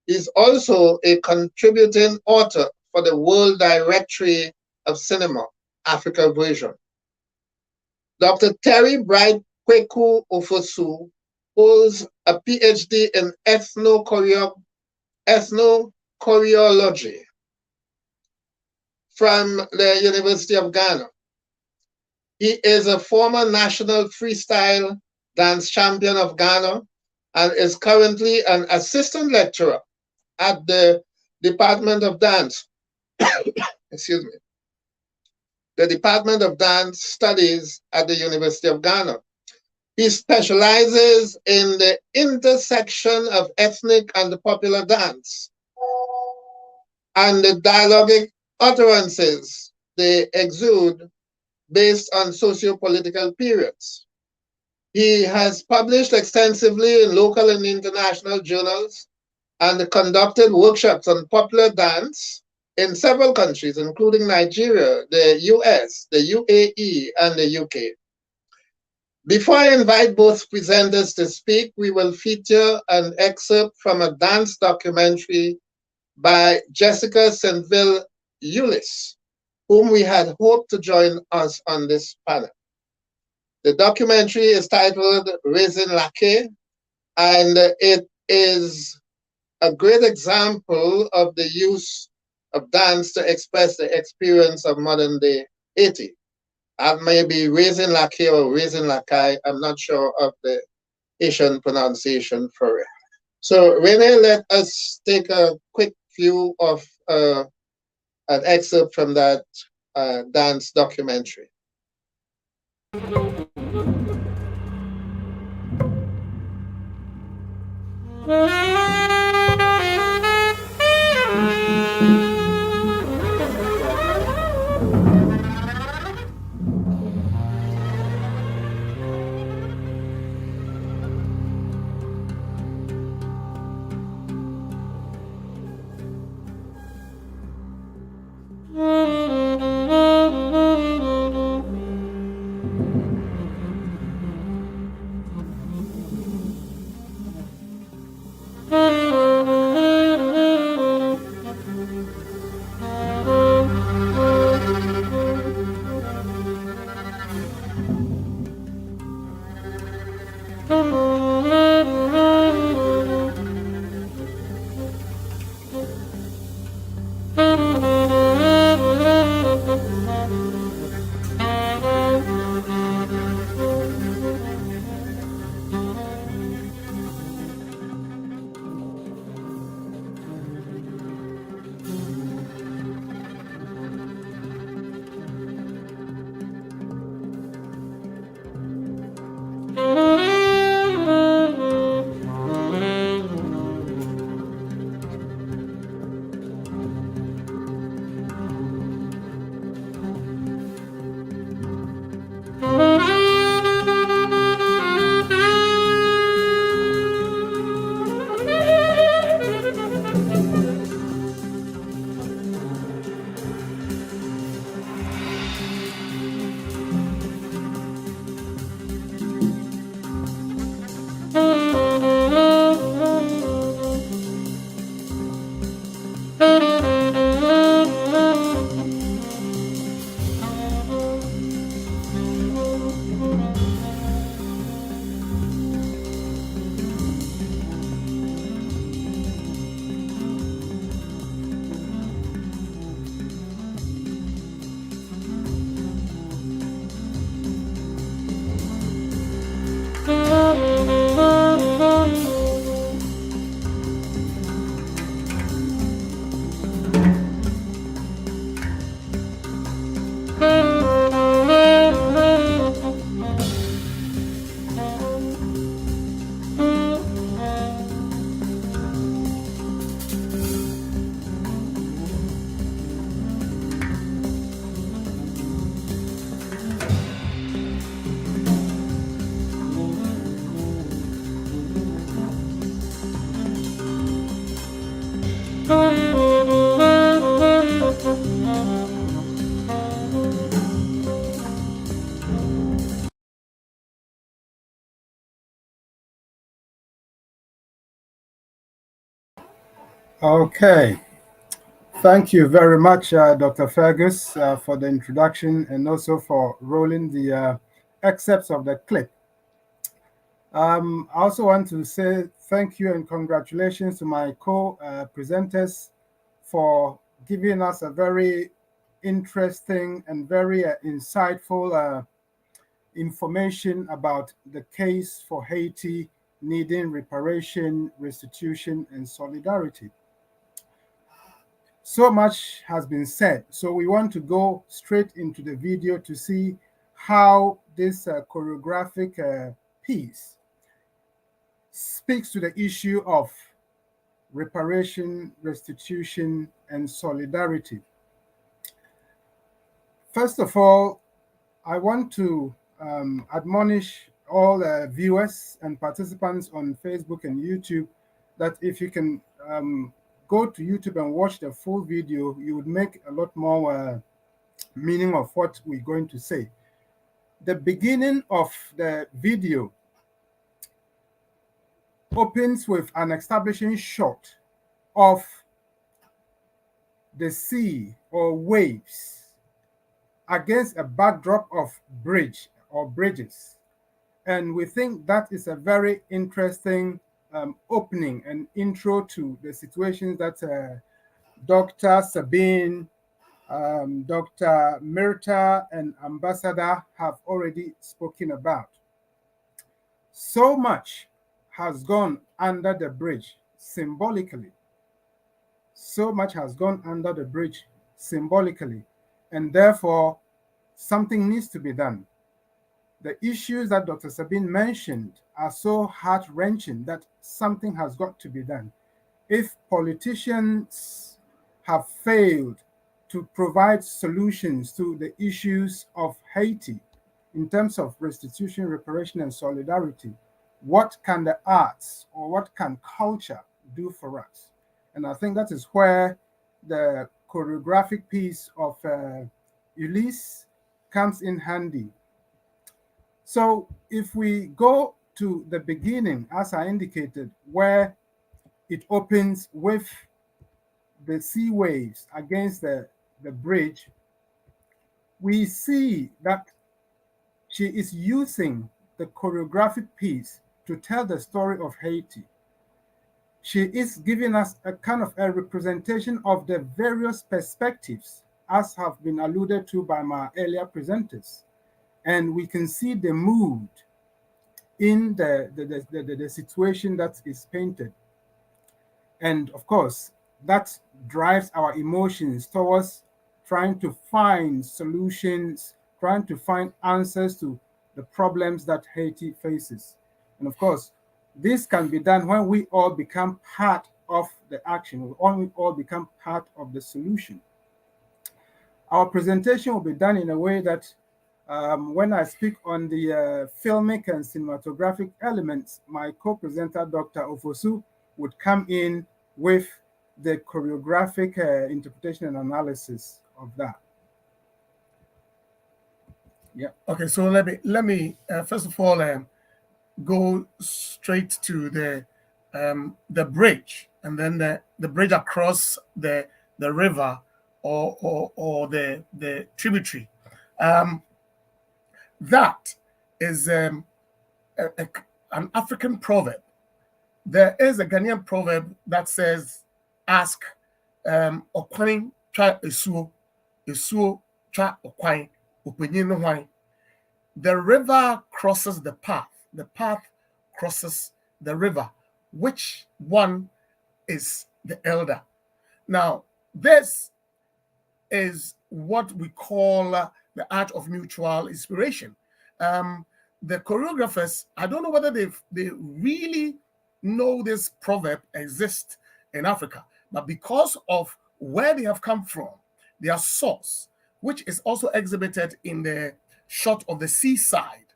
He's also a contributing author for the World Directory of Cinema, Africa version. Dr. Terry Bright Kweku Ofosu holds a PhD in ethnochoreology from the University of Ghana. He is a former national freestyle dance champion of Ghana and is currently an assistant lecturer at the Department of Dance, excuse me, the Department of Dance Studies at the University of Ghana. He specializes in the intersection of ethnic and popular dance and the dialogic utterances they exude based on socio-political periods. He has published extensively in local and international journals and conducted workshops on popular dance in several countries, including Nigeria, the US, the UAE, and the UK. Before I invite both presenters to speak, we will feature an excerpt from a dance documentary by Jessica Saintville Ulyss, whom we had hoped to join us on this panel. The documentary is titled Raising Laké, and it is a great example of the use of dance to express the experience of modern day Haiti. That may be Raising Laké or Raising Lakai. I'm not sure of the Haitian pronunciation for it. So Renee, let us take a quick view of an excerpt from that dance documentary. Okay. Thank you very much, Dr. Fergus, for the introduction and also for rolling the excerpts of the clip. I also want to say thank you and congratulations to my co-presenters for giving us a very interesting and very insightful information about the case for Haiti needing reparation, restitution, and solidarity. So much has been said, so we want to go straight into the video to see how this choreographic piece speaks to the issue of reparation, restitution, and solidarity. First of all, I want to admonish all viewers and participants on Facebook and YouTube that if you can go to YouTube and watch the full video, you would make a lot more meaning of what we're going to say. The beginning of the video opens with an establishing shot of the sea or waves against a backdrop of bridge or bridges. And we think that is a very interesting opening and intro to the situations that Dr. Sabine, Dr. Mirta, and Ambassador have already spoken about. So much has gone under the bridge symbolically. So much has gone under the bridge symbolically, and therefore something needs to be done. The issues that Dr. Sabine mentioned are so heart-wrenching that something has got to be done. If politicians have failed to provide solutions to the issues of Haiti in terms of restitution, reparation, and solidarity, what can the arts or what can culture do for us? And I think that is where the choreographic piece of Ulysse comes in handy. So if we go to the beginning, as I indicated, where it opens with the sea waves against the bridge, we see that she is using the choreographic piece to tell the story of Haiti. She is giving us a kind of a representation of the various perspectives, as have been alluded to by my earlier presenters. And we can see the mood in the situation that is painted. And of course, that drives our emotions towards trying to find solutions, trying to find answers to the problems that Haiti faces. And of course, this can be done when we all become part of the action, when we all become part of the solution. Our presentation will be done in a way that when I speak on the filmic and cinematographic elements, my co-presenter, Dr. Ofosu, would come in with the choreographic interpretation and analysis of that. Yeah. Okay, so let me first of all go straight to the bridge, and then the bridge across the river or the tributary. That is an African proverb. There is a Ghanaian proverb that says, ask okwan twa esuo twa okwan opanyin no hwan. The river crosses the path crosses the river. Which one is the elder? Now, this is what we call the art of mutual inspiration. The choreographers, I don't know whether they really know this proverb exists in Africa, but because of where they have come from, their source, which is also exhibited in the shot of the seaside,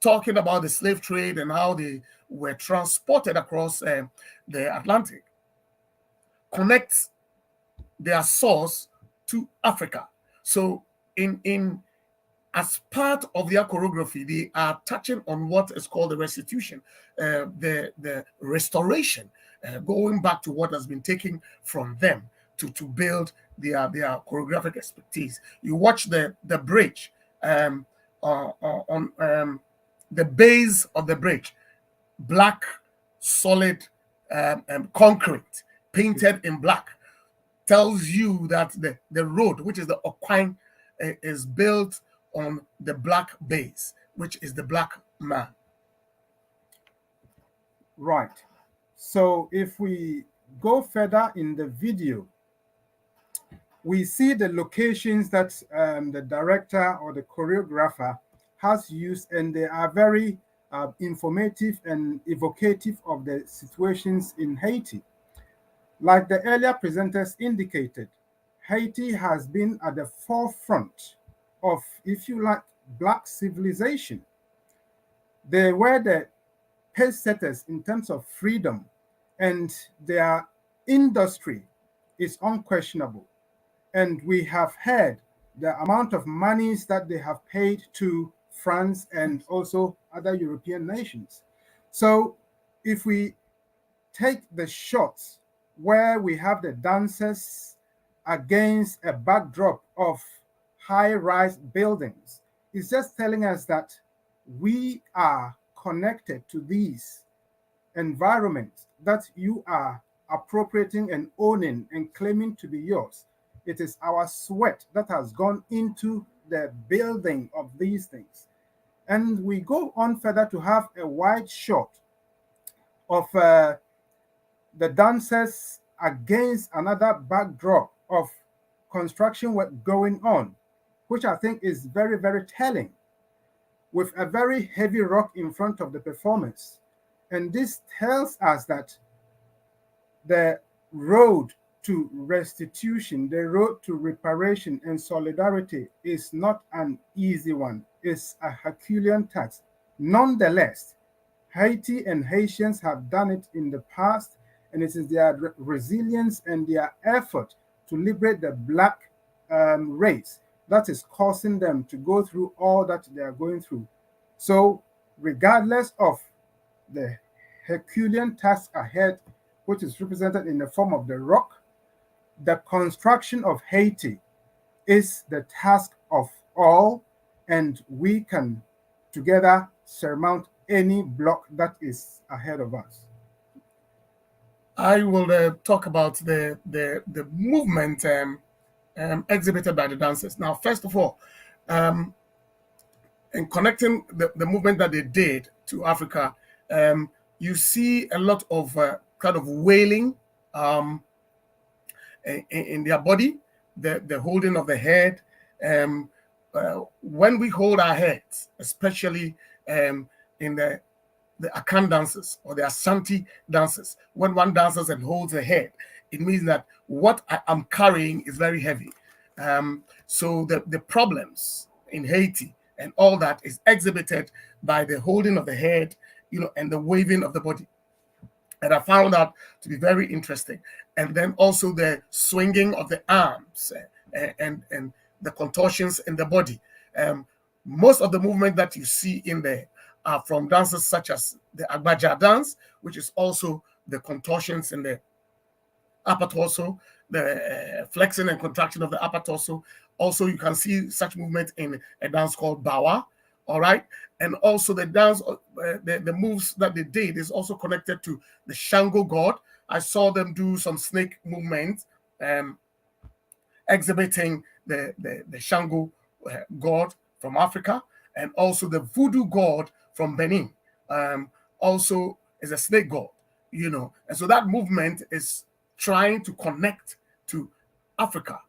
talking about the slave trade and how they were transported across the Atlantic. connect their source to Africa. So as part of their choreography, they are touching on what is called the restitution, the restoration, going back to what has been taken from them to build their choreographic expertise. You watch the bridge on the base of the bridge, black, solid concrete, painted in black, tells you that the road, which is the Okwine, is built on the black base, which is the black man. Right. So if we go further in the video, we see the locations that the director or the choreographer has used, and they are very informative and evocative of the situations in Haiti. Like the earlier presenters indicated, Haiti has been at the forefront of, if you like, Black civilization. They were the pace setters in terms of freedom, and their industry is unquestionable. And we have heard the amount of monies that they have paid to France and also other European nations. So if we take the shots where we have the dancers against a backdrop of high-rise buildings, it's just telling us that we are connected to these environments that you are appropriating and owning and claiming to be yours. It is our sweat that has gone into the building of these things. And we go on further to have a wide shot of the dancers against another backdrop of construction work going on, which I think is very, very telling, with a very heavy rock in front of the performance. And this tells us that the road to restitution, the road to reparation and solidarity is not an easy one. It's a Herculean task. Nonetheless, Haiti and Haitians have done it in the past, and it is their resilience and their effort to liberate the Black race that is causing them to go through all that they are going through. So regardless of the Herculean task ahead, which is represented in the form of the rock, the construction of Haiti is the task of all, and we can together surmount any block that is ahead of us. I will talk about the movement exhibited by the dancers. Now, first of all, in connecting the movement that they did to Africa, you see a lot of kind of wailing in their body, the holding of the head. When we hold our heads, especially in the Akan dances or the Ashanti dances, when one dances and holds the head, it means that what I am carrying is very heavy. So the problems in Haiti and all that is exhibited by the holding of the head, and the waving of the body. And I found that to be very interesting. And then also the swinging of the arms and the contortions in the body. Most of the movement that you see in there are from dances such as the Agbaja dance, which is also the contortions in the upper torso, the flexing and contraction of the upper torso. Also, you can see such movement in a dance called Bawa, all right? And also the dance, the moves that they did is also connected to the Shango god. I saw them do some snake movements, exhibiting the Shango god from Africa, and also the voodoo god from Benin, also is a snake god, And so that movement is trying to connect to Africa,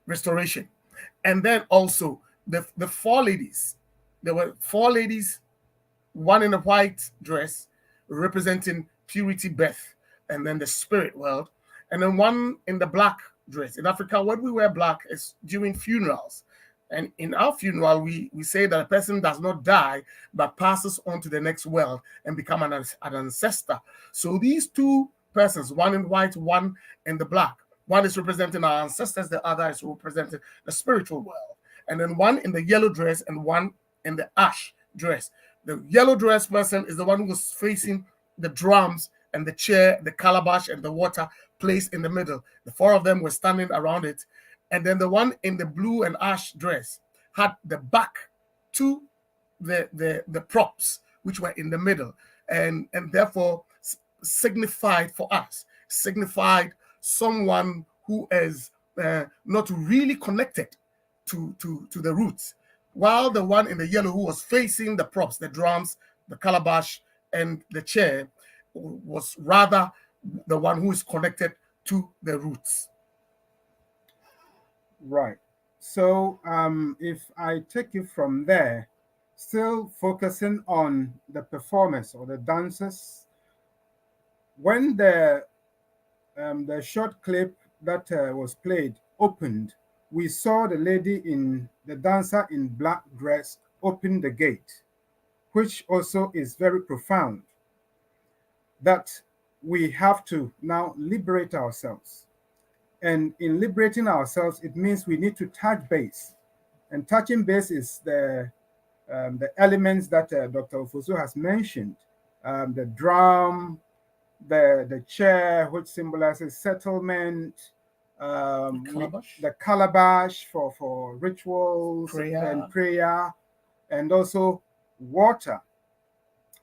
restoration. And then also the four ladies. There were four ladies, one in a white dress representing purity, birth, and then the spirit world, and then one in the black dress. In Africa, when we wear black, it's during funerals. And in our funeral, we say that a person does not die, but passes on to the next world and become an ancestor. So these two persons, one in white, one in the black. One is representing our ancestors, the other is representing the spiritual world. And then one in the yellow dress and one in the ash dress. The yellow dress person is the one who was facing the drums and the chair, the calabash, and the water placed in the middle. The four of them were standing around it. And then the one in the blue and ash dress had the back to the props, which were in the middle, and therefore signified for us, signified someone who is not really connected to the roots, while the one in the yellow who was facing the props, the drums, the calabash, and the chair, was rather the one who is connected to the roots. Right. So if I take you from there, still focusing on the performers or the dancers, when the short clip that was played opened, we saw the lady in the dancer in black dress open the gate, which also is very profound, that we have to now liberate ourselves. And in liberating ourselves, it means we need to touch base. And touching base is the elements that Dr. Ofosu has mentioned, the drum, the chair, which symbolizes settlement, the calabash for rituals and prayer, and also water.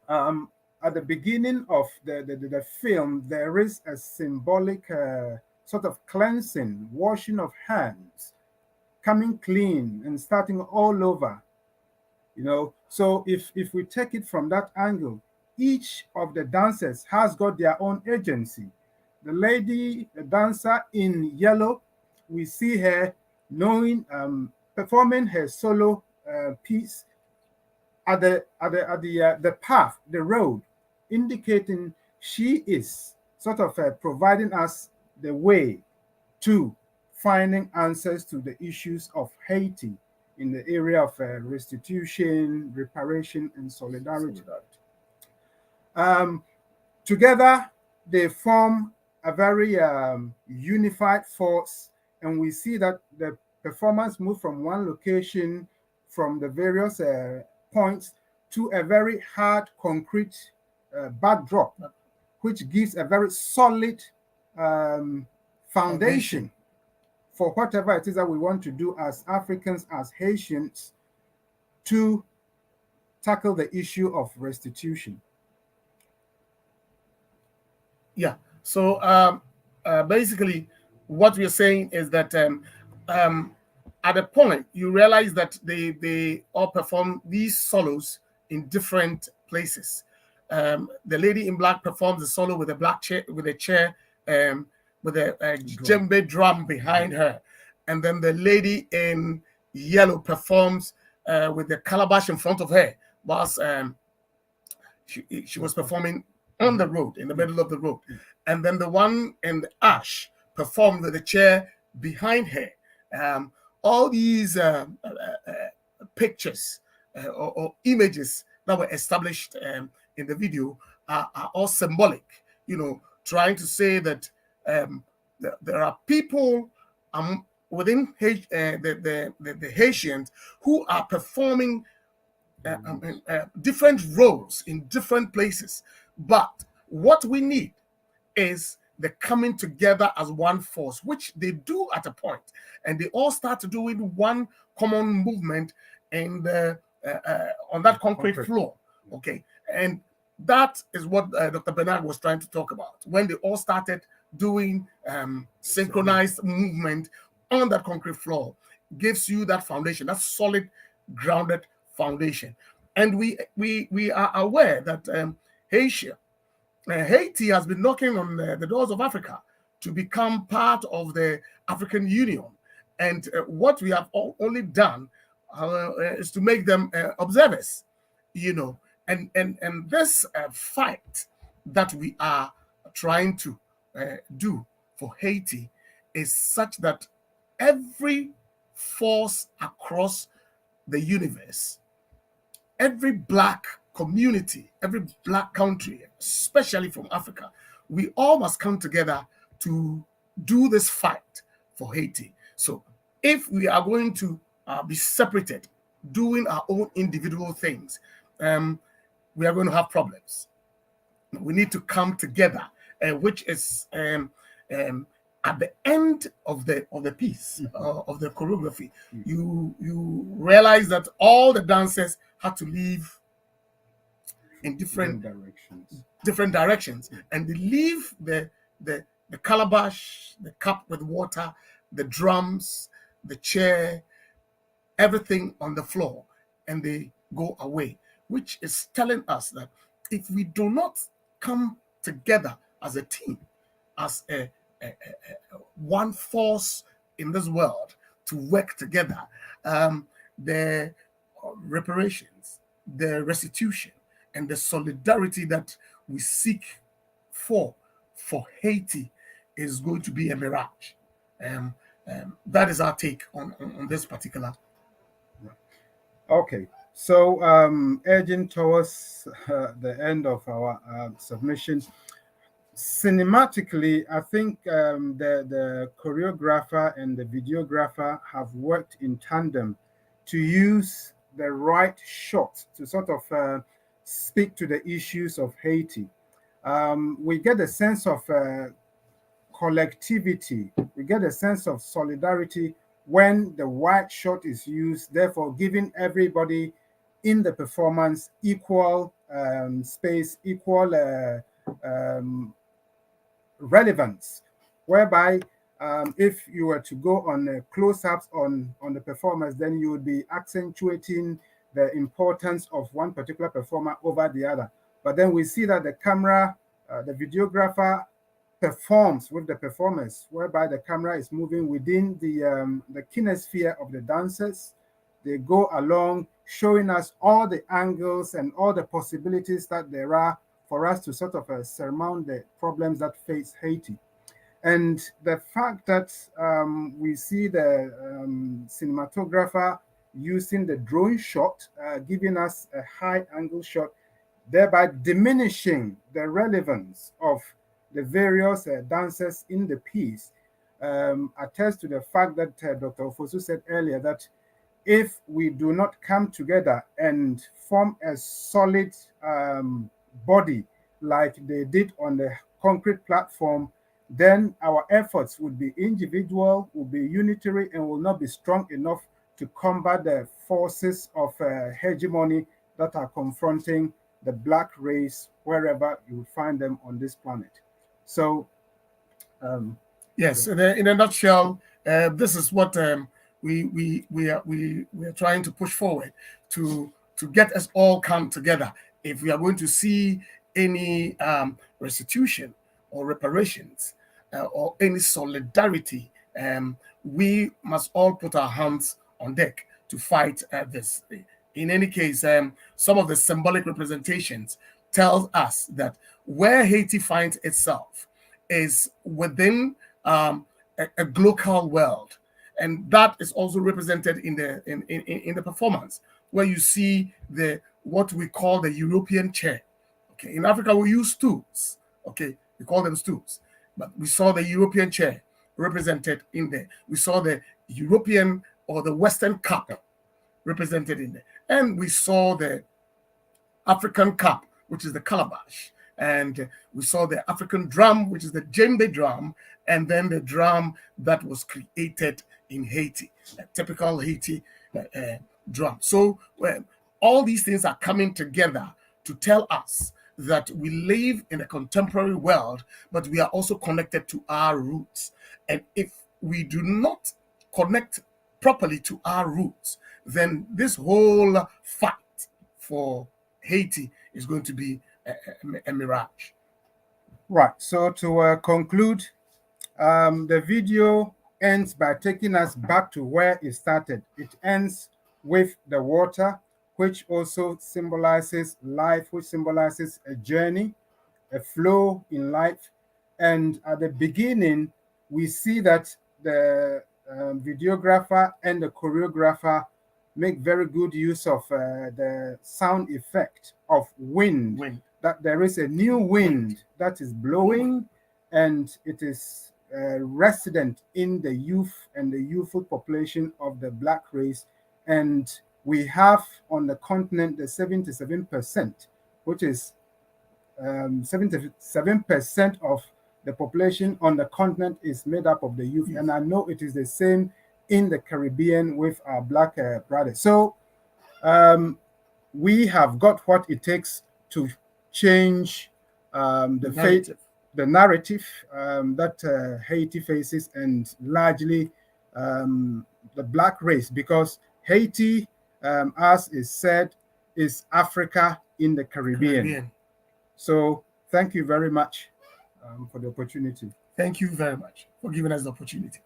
At the beginning of the film, there is a symbolic sort of cleansing, washing of hands, coming clean and starting all over. You know, so if we take it from that angle, each of the dancers has got their own agency. The lady, the dancer in yellow, we see her knowing, performing her solo piece at the path, the road, indicating she is sort of providing us the way to finding answers to the issues of Haiti in the area of restitution, reparation, and solidarity. Together, they form a very unified force, and we see that the performance move from one location, from the various points, to a very hard concrete backdrop, which gives a very solid foundation for whatever it is that we want to do as Africans, as Haitians, to tackle the issue of restitution. Yeah. So basically, what we're saying is that at a point you realize that they all perform these solos in different places. The lady in black performs the solo with a black chair, with a chair, with a djembe drum behind her, and then the lady in yellow performs with the calabash in front of her, whilst she was performing on the road, in the middle of the road. And then the one in the ash performed with the chair behind her. All these pictures or images that were established in the video are all symbolic, you know, trying to say that there are people within the Haitians who are performing different roles in different places. But what we need is the coming together as one force, which they do at a point, and they all start doing one common movement and on that concrete floor. Okay, and that is what Dr. Bernard was trying to talk about. When they all started doing synchronized movement on that concrete floor, gives you that foundation, that solid, grounded foundation. And we are aware that Haiti has been knocking on the doors of Africa to become part of the African Union. And what we have only done is to make them observers, you know. And this fight that we are trying to do for Haiti is such that every force across the universe, every black community, every black country, especially from Africa, we all must come together to do this fight for Haiti. So if we are going to be separated, doing our own individual things, we are going to have problems. We need to come together, which is at the end of the piece, of the choreography, you realize that all the dancers had to leave in different directions, and they leave the calabash, the cup with water, the drums, the chair, everything on the floor, and they go away, which is telling us that if we do not come together as a team, as a one force in this world to work together, the reparations, the restitution, and the solidarity that we seek for Haiti is going to be a mirage. That is our take on this particular. Okay, so edging towards the end of our submission, cinematically, I think the choreographer and the videographer have worked in tandem to use the right shot to sort of speak to the issues of Haiti. We get a sense of collectivity, we get a sense of solidarity when the wide shot is used, therefore giving everybody in the performance equal space, equal relevance, whereby if you were to go on close-ups on the performers, then you would be accentuating the importance of one particular performer over the other. But then we see that the camera, the videographer performs with the performers, whereby the camera is moving within the kinesphere of the dancers. They go along, showing us all the angles and all the possibilities that there are for us to sort of surmount the problems that face Haiti. And the fact that we see the cinematographer using the drone shot, giving us a high angle shot, thereby diminishing the relevance of the various dancers in the piece, attests to the fact that Dr. Ofosu said earlier that if we do not come together and form a solid body like they did on the concrete platform, then our efforts would be individual, will be unitary, and will not be strong enough to combat the forces of hegemony that are confronting the Black race wherever you find them on this planet. So, yes, in a nutshell, this is what we are trying to push forward to get us all come together. If we are going to see any restitution or reparations or any solidarity, we must all put our hands on deck to fight this. In any case, some of the symbolic representations tells us that where Haiti finds itself is within a global world, and that is also represented in the performance, where you see what we call the European chair. Okay, in Africa we use stools. Okay, we call them stools, but we saw the European chair represented in there. We saw the European or the Western cup represented in there, and we saw the African cup, which is the calabash, and we saw the African drum, which is the djembe drum, and then the drum that was created in Haiti, a typical Haiti drum. So all these things are coming together to tell us that we live in a contemporary world, but we are also connected to our roots. And if we do not connect properly to our roots, then this whole fight for Haiti is going to be a mirage. Right. So to conclude, the video ends by taking us back to where it started. It ends with the water, which also symbolizes life, which symbolizes a journey, a flow in life. And at the beginning, we see that the videographer and the choreographer make very good use of the sound effect of wind. That there is a new wind that is blowing, and it is resident in the youth and the youthful population of the Black race. And we have on the continent the 77%, which is 77% of the population on the continent is made up of the youth. And I know it is the same in the Caribbean with our Black brothers. So we have got what it takes to change the narrative that Haiti faces, and largely the Black race, because Haiti, as is said, is Africa in the Caribbean. So thank you very much for the opportunity. Thank you very much for giving us the opportunity.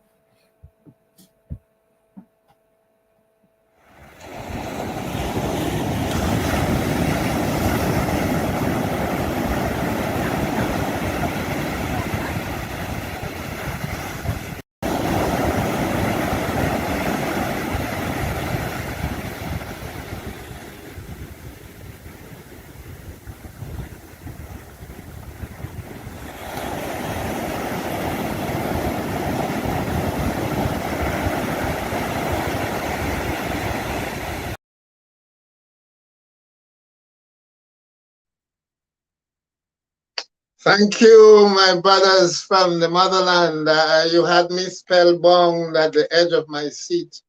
Thank you, my brothers from the motherland. You had me spellbound at the edge of my seat.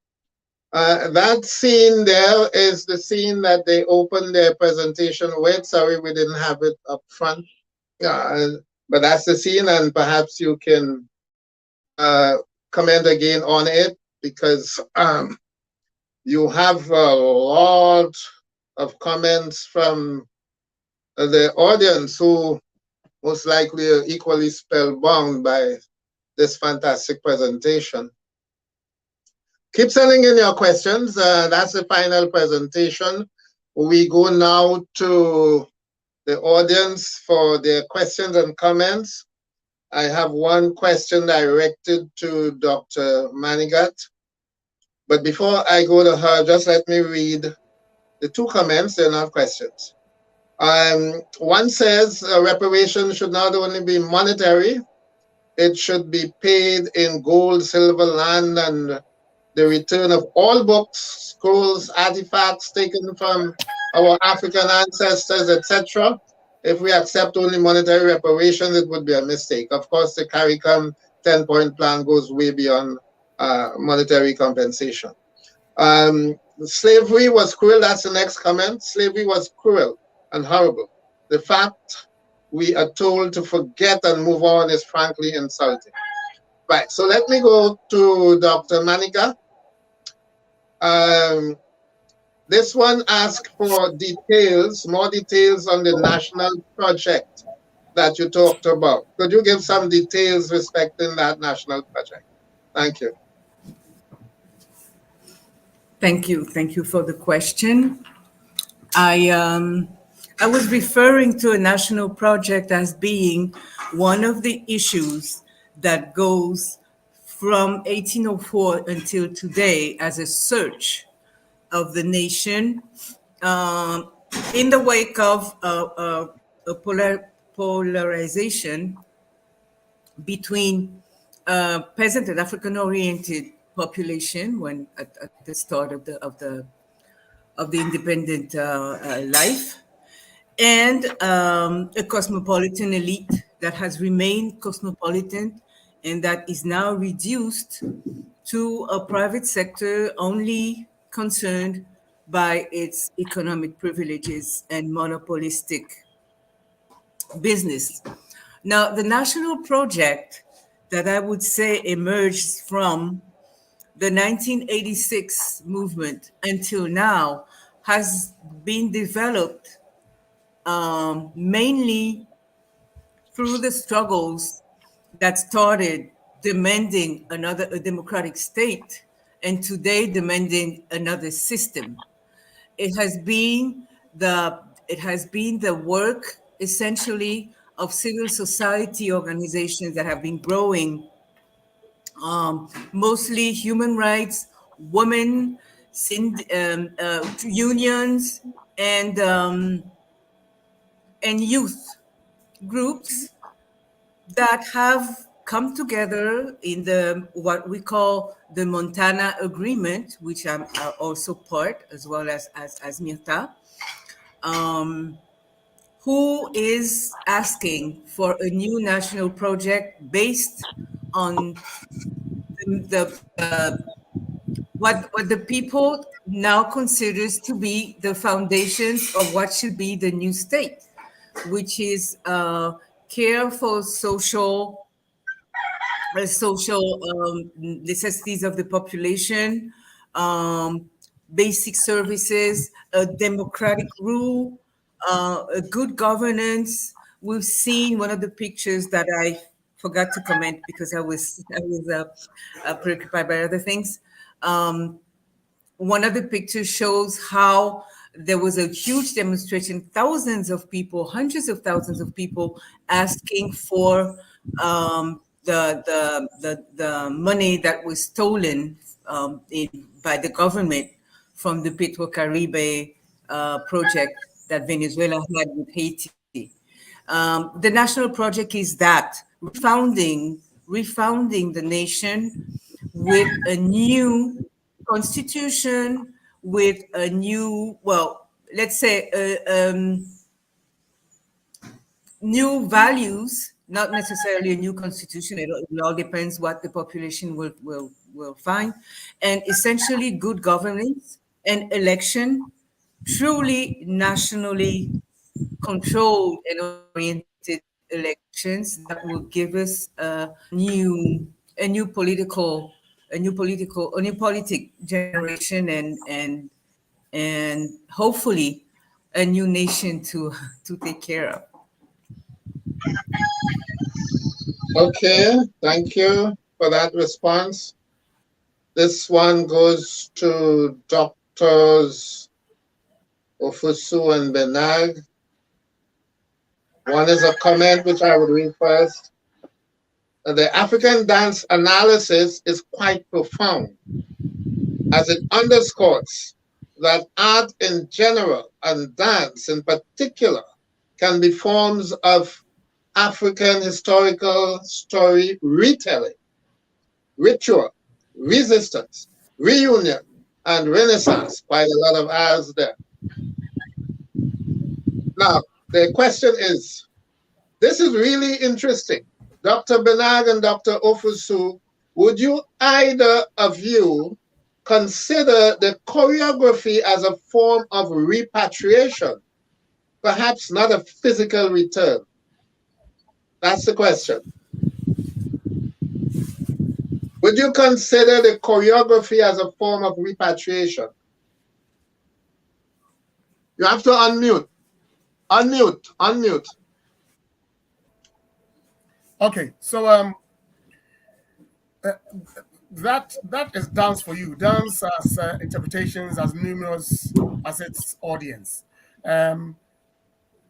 That scene there is the scene that they opened their presentation with. Sorry, we didn't have it up front. But that's the scene, and perhaps you can comment again on it, because you have a lot of comments from the audience who most likely are equally spellbound by this fantastic presentation. Keep sending in your questions. That's the final presentation. We go now to the audience for their questions and comments. I have one question directed to Dr. Manigat. But before I go to her, just let me read the two comments. They're not questions. One says reparations should not only be monetary, it should be paid in gold, silver, land, and the return of all books, scrolls, artifacts taken from our African ancestors, etc. If we accept only monetary reparations, it would be a mistake. Of course, the CARICOM 10-point plan goes way beyond monetary compensation. Slavery was cruel. That's the next comment. Slavery was cruel and horrible. The fact we are told to forget and move on is frankly insulting. Right, so let me go to Dr. Manika. This one asks for details, more details on the national project that you talked about. Could you give some details respecting that national project? Thank you. Thank you. Thank you for the question. I was referring to a national project as being one of the issues that goes from 1804 until today as a search of the nation in the wake of a polarization between peasant and African-oriented population when at the start of the independent life, and a cosmopolitan elite that has remained cosmopolitan and that is now reduced to a private sector only concerned by its economic privileges and monopolistic business. Now, the national project that I would say emerged from the 1986 movement until now has been developed mainly through the struggles that started demanding a democratic state and today demanding another system. It has been the work essentially of civil society organizations that have been growing, mostly human rights, women, unions, and youth groups that have come together in the what we call the Montana Agreement, which I'm also part, as well as Mirta, who is asking for a new national project based on what the people now considers to be the foundations of what should be the new state, which is care for social necessities of the population, basic services, a democratic rule, a good governance. We've seen one of the pictures that I forgot to comment because I was preoccupied by other things. One of the pictures shows how there was a huge demonstration, thousands of people, hundreds of thousands of people asking for the money that was stolen by the government from the Petrocaribe project that Venezuela had with Haiti. The national project is that refounding the nation with a new constitution, with a new, well, let's say, new values, not necessarily a new constitution. It all depends what the population will find, and essentially good governance and election, truly nationally controlled and oriented elections that will give us a new politic generation, and hopefully a new nation to take care of. Okay, thank you for that response. This one goes to Doctors Ofusu and Benag. One is a comment which I would read first. The African dance analysis is quite profound, as it underscores that art in general and dance in particular can be forms of African historical story retelling, ritual, resistance, reunion, and renaissance. Quite a lot of R's there. Now, the question is, this is really interesting. Dr. Benag and Dr. Ofusu, would you either of you consider the choreography as a form of repatriation, perhaps not a physical return? That's the question. Would you consider the choreography as a form of repatriation? You have to unmute. Unmute. Okay, so that is dance for you. Dance as interpretations as numerous as its audience.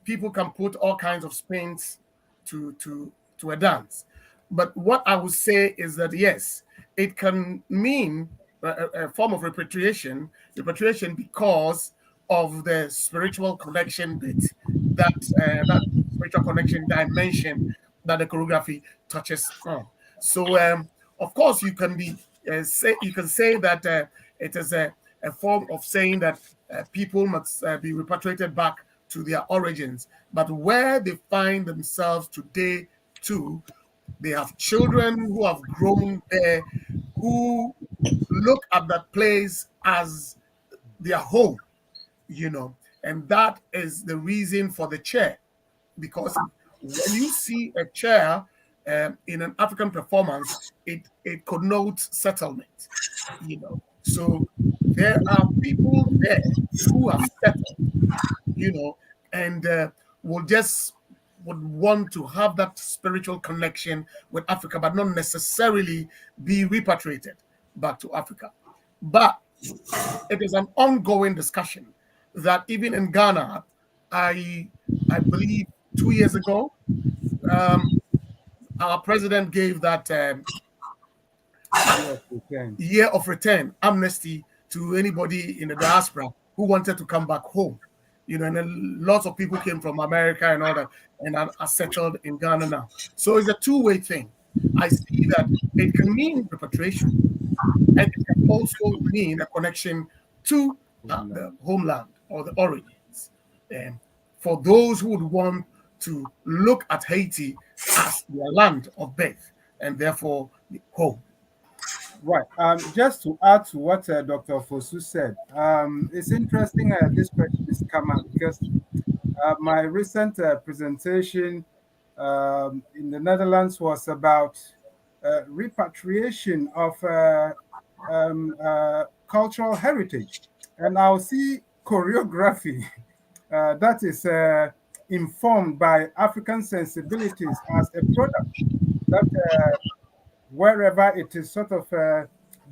People can put all kinds of spins to a dance, but what I would say is that yes, it can mean a form of repatriation because of the spiritual connection bit, that spiritual connection dimension that the choreography touches on. So, of course, you can say that it is a form of saying that people must be repatriated back to their origins, but where they find themselves today, too, they have children who have grown there, who look at that place as their home, and that is the reason for the chair, because when you see a chair in an African performance, it connotes settlement, So there are people there who have settled, and would want to have that spiritual connection with Africa, but not necessarily be repatriated back to Africa. But it is an ongoing discussion that even in Ghana, I believe 2 years ago, our president gave that year of return amnesty to anybody in the diaspora who wanted to come back home. And then lots of people came from America and all that, and are settled in Ghana now. So it's a two-way thing. I see that it can mean repatriation, and it can also mean a connection to the homeland or the origins. And for those who would want to look at Haiti as their land of birth and therefore home. Right. Just to add to what Dr. Fosu said, it's interesting this question has come up because my recent presentation in the Netherlands was about repatriation of cultural heritage. And I'll see choreography that is informed by African sensibilities as a product that wherever it is sort of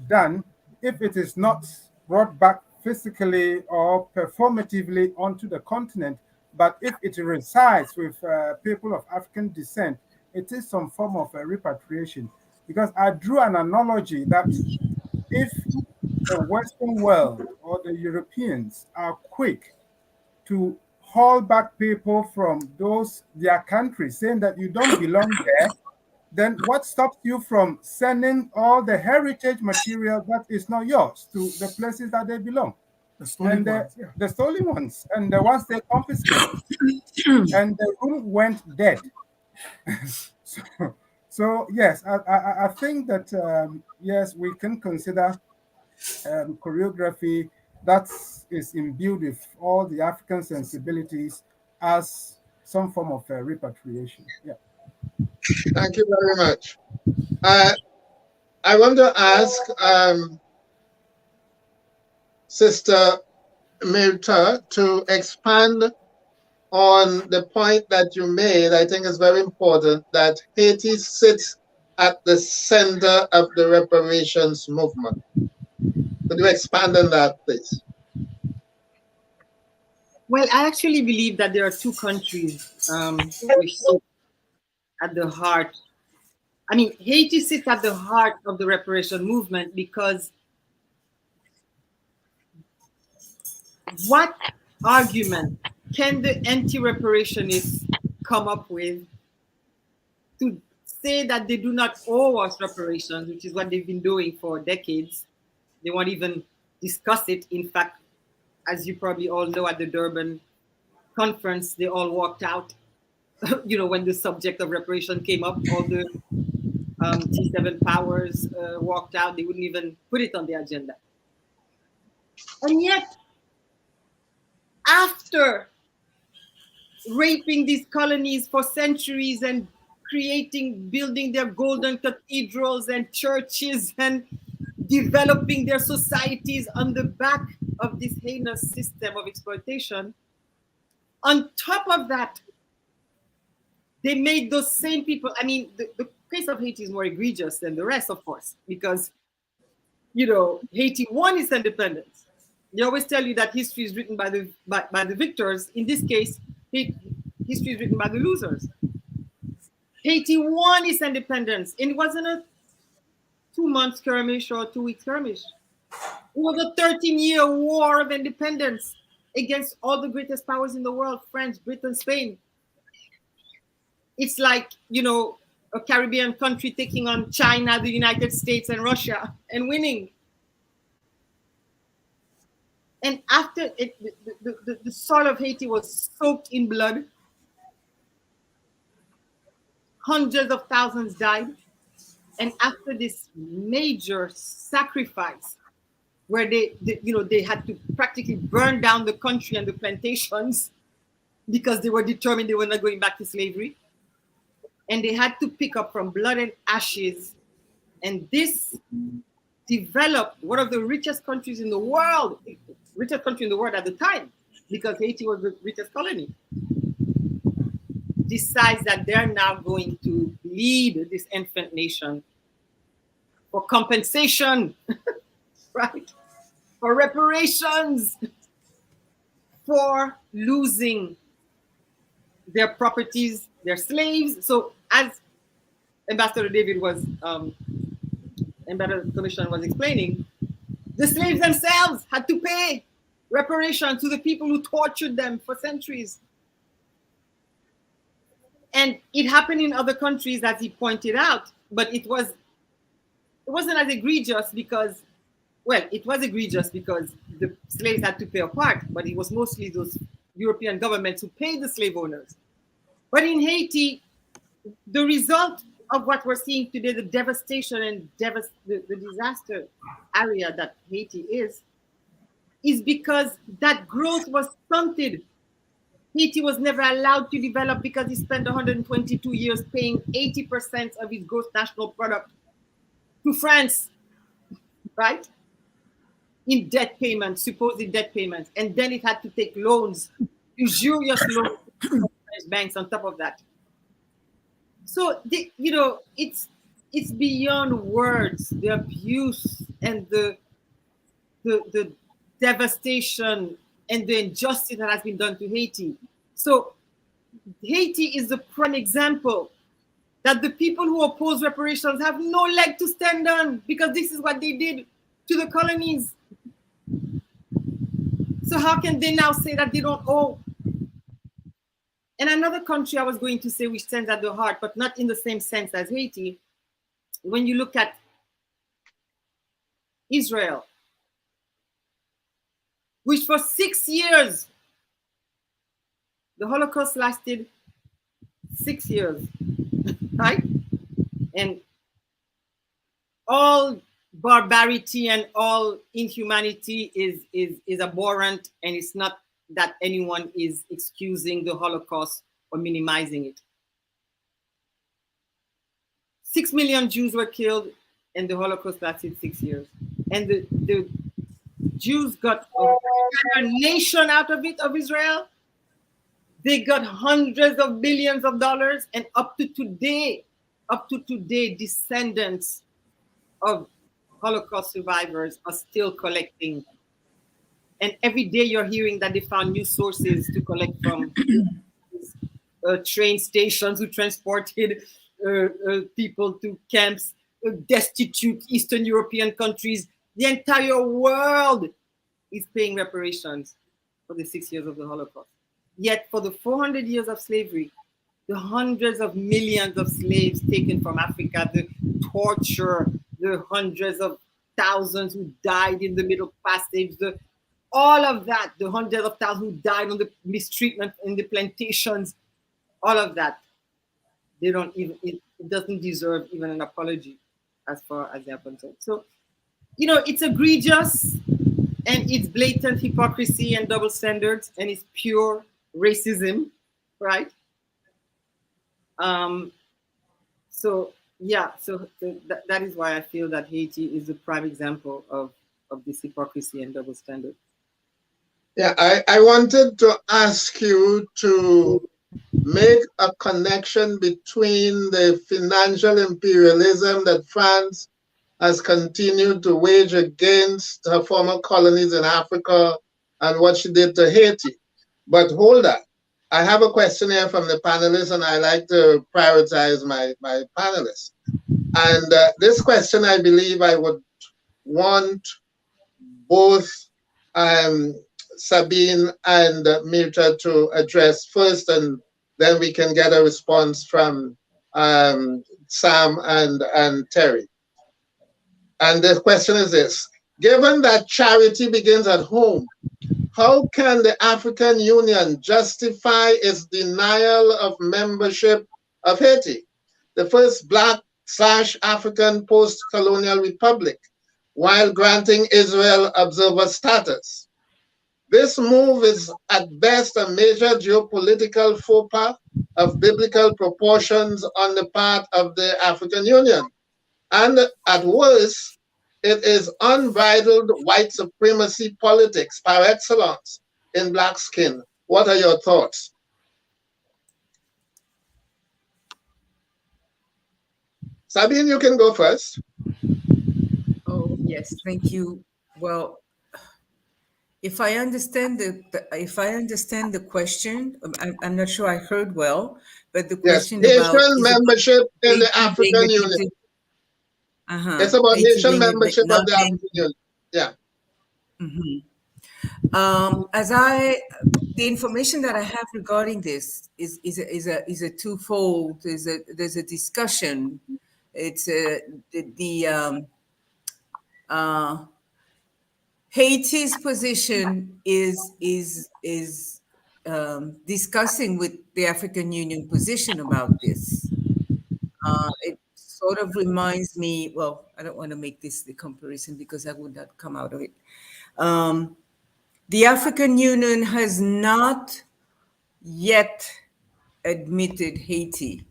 done, if it is not brought back physically or performatively onto the continent, but if it resides with people of African descent, it is some form of repatriation. Because I drew an analogy that if the Western world or the Europeans are quick to haul back people from their countries, saying that you don't belong there, then what stops you from sending all the heritage material that is not yours to the places that they belong? The stolen ones, yeah. The stolen ones, and the ones they confiscated. And the room went dead. So yes, I think that, yes, we can consider choreography that is imbued with all the African sensibilities as some form of repatriation. Yeah. Thank you very much. I want to ask Sister Ture to expand on the point that you made. I think it's very important that Haiti sits at the center of the reparations movement. Could you expand on that, please? Well, I actually believe that there are two countries which sit at the heart. I mean, Haiti sits at the heart of the reparation movement because what argument can the anti-reparationists come up with to say that they do not owe us reparations, which is what they've been doing for decades? They won't even discuss it. In fact, as you probably all know, at the Durban conference, they all walked out. When the subject of reparation came up, all the T7 powers walked out. They wouldn't even put it on the agenda. And yet, after raping these colonies for centuries and building their golden cathedrals and churches and developing their societies on the back of this heinous system of exploitation, on top of that, they made those same people, I mean, the case of Haiti is more egregious than the rest, of course, because, Haiti won its independence. They always tell you that history is written by the victors. In this case, history is written by the losers. Haiti won its independence, and it wasn't a 2-month skirmish or 2-week skirmish. It was a 13-year war of independence against all the greatest powers in the world, France, Britain, Spain. It's like, a Caribbean country taking on China, the United States, and Russia and winning. And after the soil of Haiti was soaked in blood, hundreds of thousands died. And after this major sacrifice, where they had to practically burn down the country and the plantations because they were determined they were not going back to slavery. And they had to pick up from blood and ashes. And this developed one of the richest countries in the world, richest country in the world at the time, because Haiti was the richest colony, decides that they're now going to lead this infant nation for compensation, right? For reparations, for losing their properties, their slaves. So as Ambassador David was, Ambassador Commission was explaining, The slaves themselves had to pay reparations to the people who tortured them for centuries. And it happened in other countries, as he pointed out, but it wasn't as egregious because, well, it was egregious because the slaves had to pay a part, but it was mostly those European governments who paid the slave owners. But in Haiti, the result of what we're seeing today, the devastation and the disaster area that Haiti is because that growth was stunted. Haiti was never allowed to develop because he spent 122 years paying 80% of his gross national product to France, right? In debt payments, supposed debt payments. And then it had to take loans, usurious loans from French banks on top of that. So, it's beyond words, the abuse and the devastation and the injustice that has been done to Haiti. So Haiti is the prime example that the people who oppose reparations have no leg to stand on because this is what they did to the colonies. So how can they now say that they don't owe? And another country I was going to say which stands at the heart, but not in the same sense as Haiti, when you look at Israel, which for 6 years, the Holocaust lasted 6 years, right? And all barbarity and all inhumanity is abhorrent, and it's not that anyone is excusing the Holocaust or minimizing it. 6 million Jews were killed, and the Holocaust lasted 6 years. And the Jews got an entire nation out of it, of Israel. They got hundreds of billions of dollars, and up to today, descendants of Holocaust survivors are still collecting. And every day you're hearing that they found new sources to collect from train stations who transported people to camps, destitute Eastern European countries. The entire world is paying reparations for the 6 years of the Holocaust. Yet for the 400 years of slavery, the hundreds of millions of slaves taken from Africa, the torture, the hundreds of thousands who died in the Middle Passage, all of that, the hundreds of thousands who died on the mistreatment in the plantations, all of that, they don't even, it doesn't deserve even an apology as far as they're concerned. So, it's egregious and it's blatant hypocrisy and double standards and it's pure racism, right? So that is why I feel that Haiti is a prime example of this hypocrisy and double standard. Yeah, I wanted to ask you to make a connection between the financial imperialism that France has continued to wage against her former colonies in Africa and what she did to Haiti. But hold on. I have a question here from the panelists, and I like to prioritize my panelists. And this question, I believe I would want both Sabine and Mirta to address first, and then we can get a response from Sam and Terry. And the question is this: given that charity begins at home, how can the African Union justify its denial of membership of Haiti, the first Black/African post-colonial republic, while granting Israel observer status? This move is at best a major geopolitical faux pas of biblical proportions on the part of the African Union. And at worst, it is unbridled white supremacy politics par excellence in Black skin. What are your thoughts? Sabine, you can go first. Oh, yes, thank you. Well, if I understand the question, I'm not sure I heard well, but the question Haitian about membership in the African Union. It's about Haitian membership of the African Union. Yeah. The information that I have regarding this is a twofold. There's a discussion. It's uh, Haiti's position is discussing with the African Union position about this. It sort of reminds me. Well, I don't want to make this the comparison because that would not come out of it. Um, the African Union has not yet admitted Haiti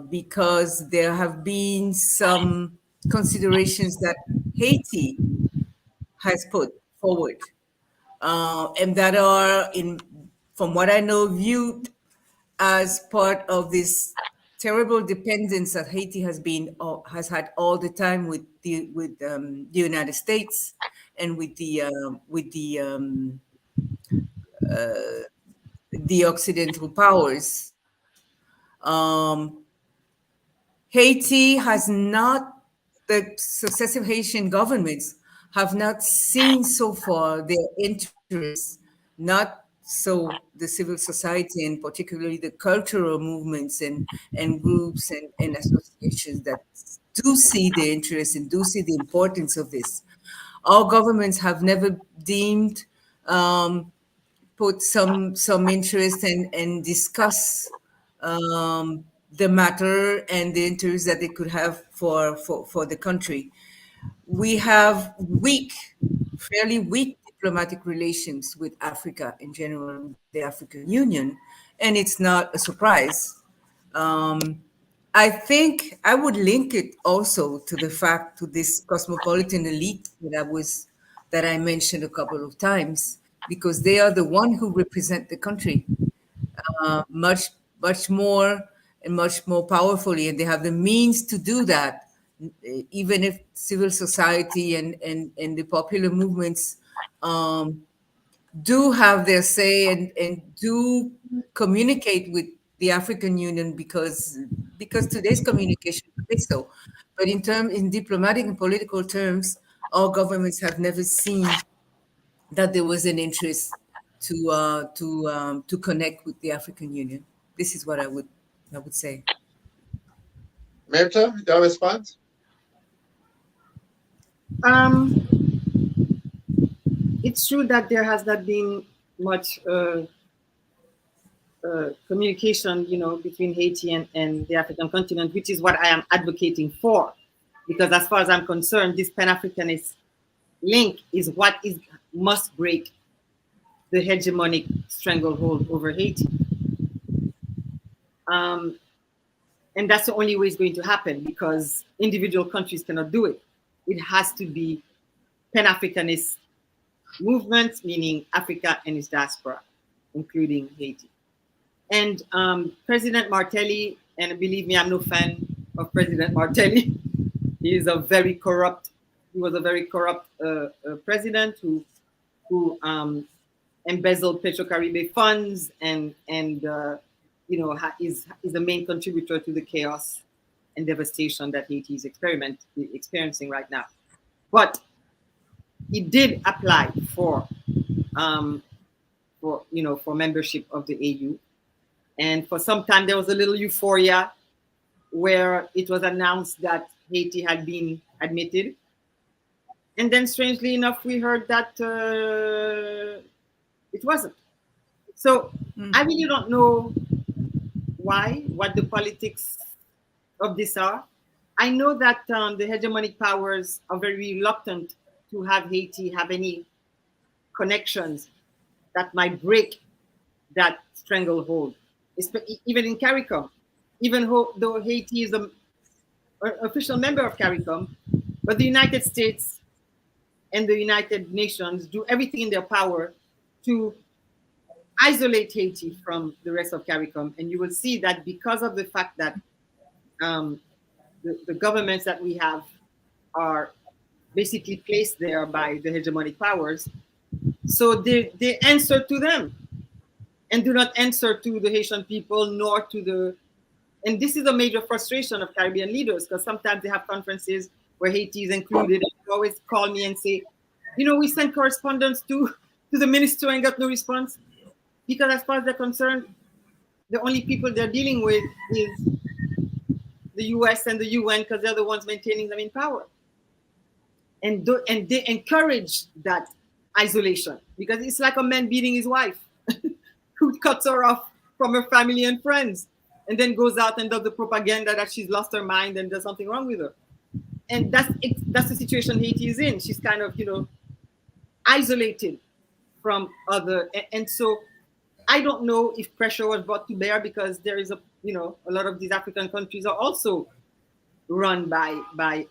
because there have been some considerations that Haiti has put forward, and that are, from what I know, viewed as part of this terrible dependence that Haiti has had all the time with the United States and the Occidental powers. Haiti has not, the successive Haitian governments have not seen so far their interests, not so the civil society and particularly the cultural movements and groups and associations that do see the interest and do see the importance of this. Our governments have never deemed put some interest and discuss the matter and the interest that it could have for the country. We have fairly weak diplomatic relations with Africa in general, with the African Union, and it's not a surprise. I think I would link it also to the fact, to this cosmopolitan elite that I mentioned a couple of times, because they are the one who represent the country much more and much more powerfully, and they have the means to do that, even if civil society and the popular movements do have their say and do communicate with the African Union because today's communication is so. But in diplomatic and political terms, our governments have never seen that there was an interest to connect with the African Union. This is what I would say. Myrta, your response? It's true that there has not been much communication, between Haiti and the African continent, which is what I am advocating for. Because as far as I'm concerned, this Pan-Africanist link is what must break the hegemonic stranglehold over Haiti. And that's the only way it's going to happen, because individual countries cannot do it. It has to be Pan-Africanist movements, meaning Africa and its diaspora, including Haiti. And President Martelly, and believe me, I'm no fan of President Martelly. He was a very corrupt president who embezzled Petro-Caribe funds and is the main contributor to the chaos and devastation that Haiti is experiencing right now. But he did apply for membership of the AU. And for some time, there was a little euphoria where it was announced that Haiti had been admitted. And then, strangely enough, we heard that it wasn't. So I really don't know what the politics of this are. I know that the hegemonic powers are very reluctant to have Haiti have any connections that might break that stranglehold. Even in CARICOM, even though Haiti is an official member of CARICOM, but the United States and the United Nations do everything in their power to isolate Haiti from the rest of CARICOM. And you will see that because of the fact that the governments that we have are basically placed there by the hegemonic powers, so they answer to them and do not answer to the Haitian people, nor to the, and this is a major frustration of Caribbean leaders, because sometimes they have conferences where Haiti is included, and they always call me and say, You know, we sent correspondence to the minister and got no response, because as far as they're concerned, the only people they're dealing with is the US and the UN, because they're the ones maintaining them in power. And they encourage that isolation, because it's like a man beating his wife who cuts her off from her family and friends and then goes out and does the propaganda that she's lost her mind and there's something wrong with her. And that's the situation Haiti is in. She's kind of, you know, isolated from other, and so I don't know if pressure was brought to bear, because there is a lot of these African countries are also run by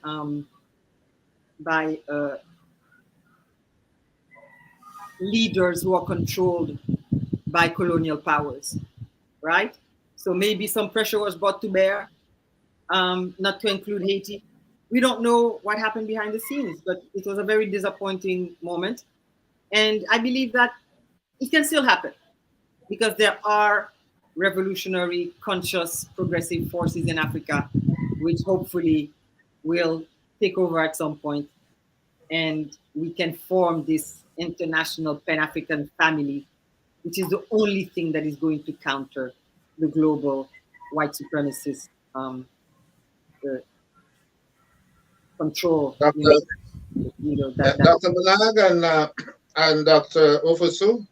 leaders who are controlled by colonial powers, right? So maybe some pressure was brought to bear, not to include Haiti. We don't know what happened behind the scenes, but it was a very disappointing moment. And I believe that it can still happen, because there are revolutionary, conscious, progressive forces in Africa, which hopefully will take over at some point, and we can form this international Pan-African family, which is the only thing that is going to counter the global white supremacist control. Dr. Dr. Manag and Dr. Ofosu.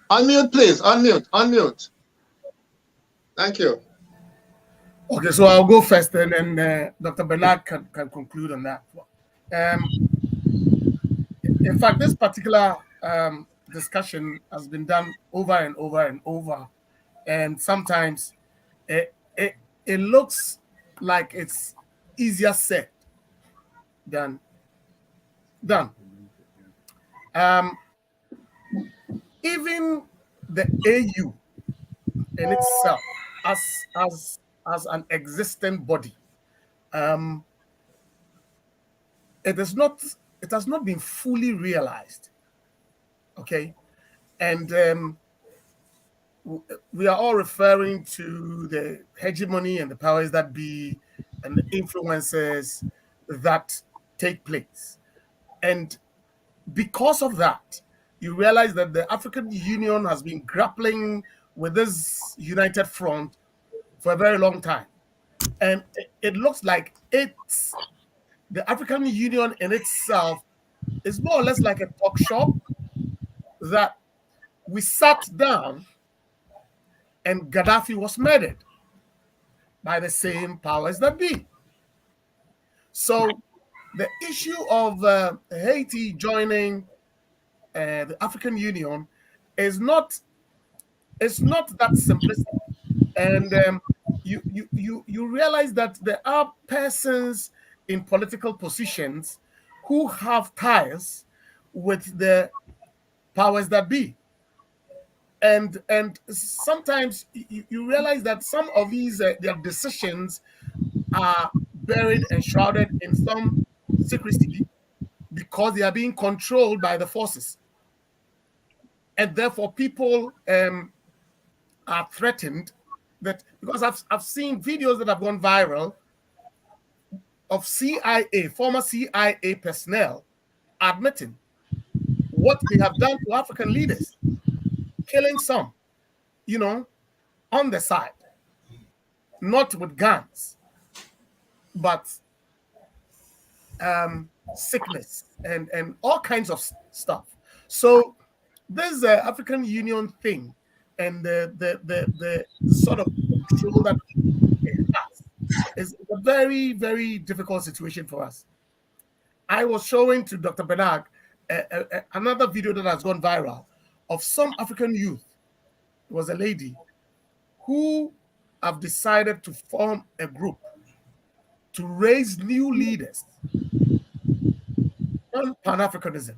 Unmute, please. Unmute. Thank you. Okay, so I'll go first, and then Dr. Bernard can conclude on that. In fact, this particular discussion has been done over and over and over, and sometimes it looks like it's easier said than done. Even the AU in itself, as an existent body, it has not been fully realized. Okay, and we are all referring to the hegemony and the powers that be and the influences that take place, and because of that, you realize that the African Union has been grappling with this united front for a very long time. And it looks like the African Union in itself is more or less like a talk shop that we sat down and Gaddafi was murdered by the same powers that be. So the issue of Haiti joining the African Union is not that simplistic, and you realize that there are persons in political positions who have ties with the powers that be, and sometimes you realize that some of these their decisions are buried and shrouded in some secrecy because they are being controlled by the forces. And therefore, people are threatened that, because I've seen videos that have gone viral of former CIA personnel admitting what they have done to African leaders, killing some, on the side, not with guns, but sickness and all kinds of stuff. So this African Union thing and the sort of control that it has is a very, very difficult situation for us. I was showing to Dr. Bernard another video that has gone viral of some African youth. It was a lady who have decided to form a group to raise new leaders on Pan-Africanism,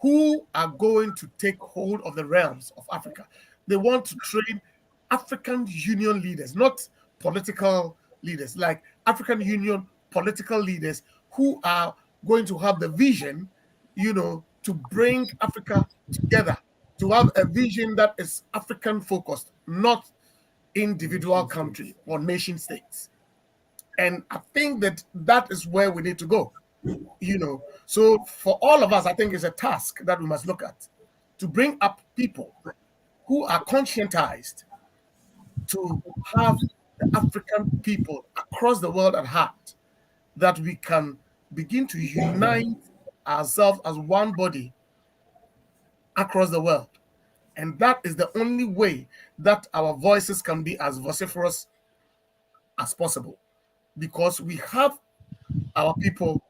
who are going to take hold of the realms of Africa. They want to train African Union leaders, not political leaders, like African Union political leaders who are going to have the vision, to bring Africa together, to have a vision that is African focused, not individual country or nation states. And I think that is where we need to go. So for all of us, I think it's a task that we must look at, to bring up people who are conscientized to have the African people across the world at heart, that we can begin to unite ourselves as one body across the world. And that is the only way that our voices can be as vociferous as possible, because we have our people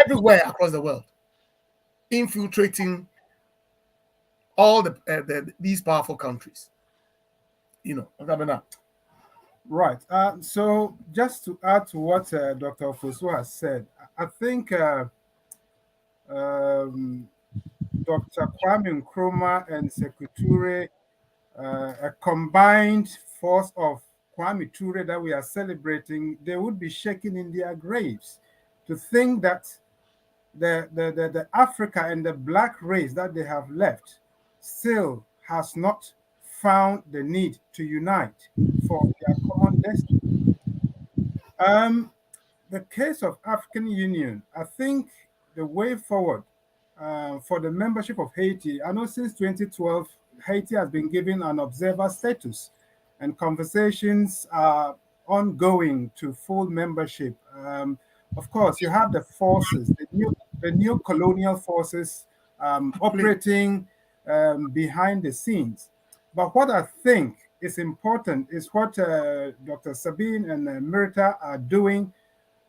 everywhere across the world infiltrating all these powerful countries. Right. So just to add to what Dr. Fosu has said, I think Dr. Kwame Nkrumah and Ture, a combined force of Kwame Ture that we are celebrating, they would be shaking in their graves to think that the Africa and the black race that they have left still has not found the need to unite for their common destiny. The case of African Union, I think the way forward for the membership of Haiti, I know since 2012, Haiti has been given an observer status, and conversations are ongoing to full membership. Of course, you have the forces, the new colonial forces operating behind the scenes. But what I think is important is what Dr. Sabine and Mirta are doing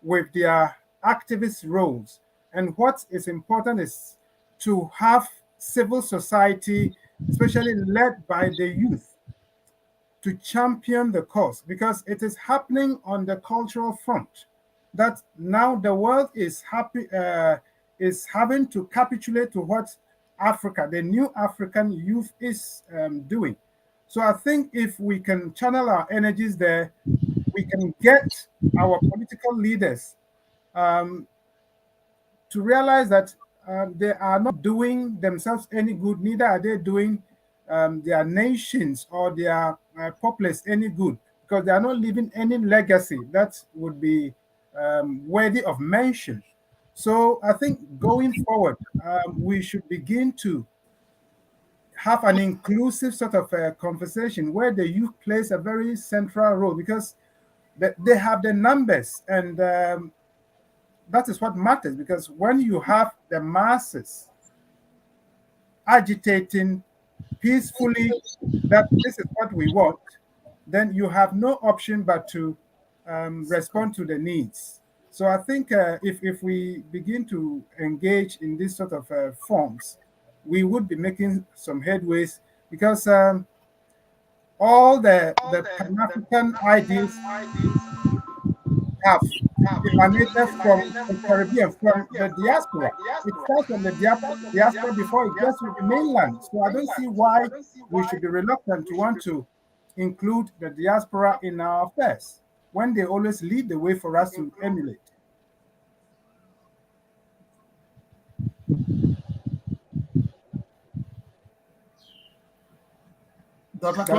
with their activist roles. And what is important is to have civil society, especially led by the youth, to champion the cause, because it is happening on the cultural front that now the world is having to capitulate to what Africa, the new African youth, is doing. So I think if we can channel our energies there, we can get our political leaders to realize that they are not doing themselves any good, neither are they doing their nations or their populace any good, because they are not leaving any legacy that would be worthy of mention. So I think going forward, we should begin to have an inclusive sort of conversation where the youth plays a very central role, because they have the numbers, and that is what matters. Because when you have the masses agitating peacefully that this is what we want, then you have no option but to respond to the needs. So I think if we begin to engage in this sort of forms, we would be making some headways, because all the Pan-African ideas have emanated from the Caribbean, from the diaspora. It starts from the diaspora before it gets to the mainland. So I don't see why we should be reluctant to want to include the diaspora in our affairs when they always lead the way for us to emulate.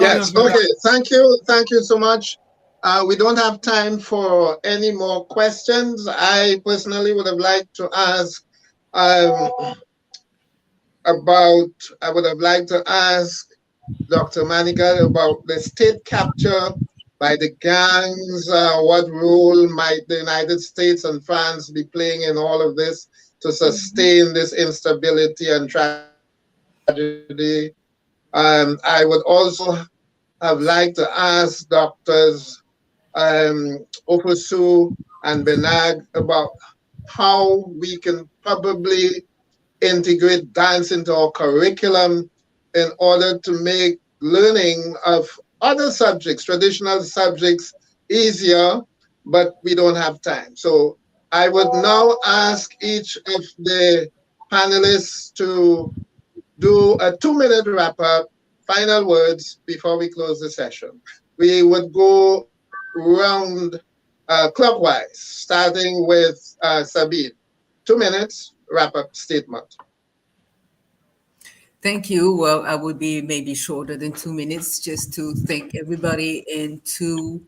Yes, okay, thank you so much. We don't have time for any more questions. I personally would have liked to ask Dr. Manigat about the state capture by the gangs. What role might the United States and France be playing in all of this to sustain this instability and tragedy? I would also have liked to ask Doctors Ofosu and Benag about how we can probably integrate dance into our curriculum in order to make learning of other subjects, traditional subjects, easier, but we don't have time. So I would now ask each of the panelists to do a 2-minute wrap-up, final words before we close the session. We would go round clockwise, starting with Sabine. 2 minutes, wrap-up statement. Thank you. Well, I would be maybe shorter than 2 minutes, just to thank everybody and to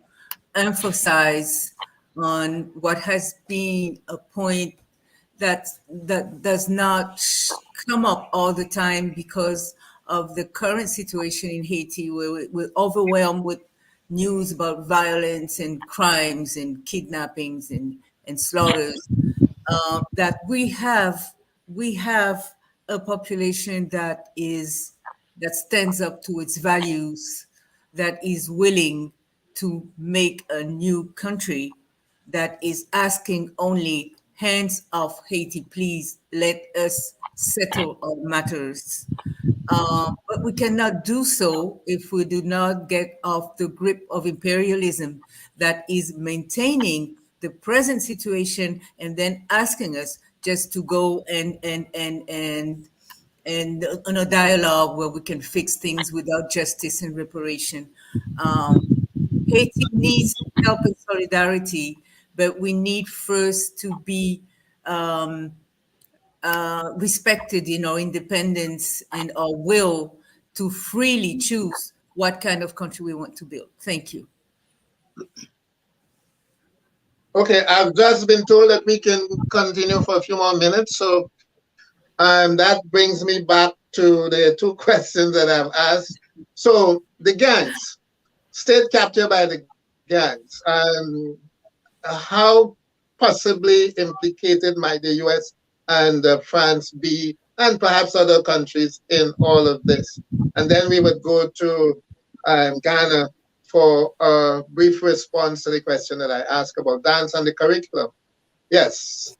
emphasize on what has been a point that does not come up all the time because of the current situation in Haiti, where we're overwhelmed with news about violence and crimes and kidnappings and slaughters. That we have a population that stands up to its values, that is willing to make a new country, that is asking only, hands off Haiti, please let us settle our matters. But we cannot do so if we do not get off the grip of imperialism that is maintaining the present situation and then asking us just to go and on a dialogue where we can fix things without justice and reparation. Haiti needs help and solidarity, but we need first to be respected in our independence and our will to freely choose what kind of country we want to build. Thank you. Okay, I've just been told that we can continue for a few more minutes. So that brings me back to the two questions that I've asked. So the gangs, state captured by the gangs, how possibly implicated might the US and France be, and perhaps other countries in all of this? And then we would go to Ghana for a brief response to the question that I asked about dance and the curriculum. Yes.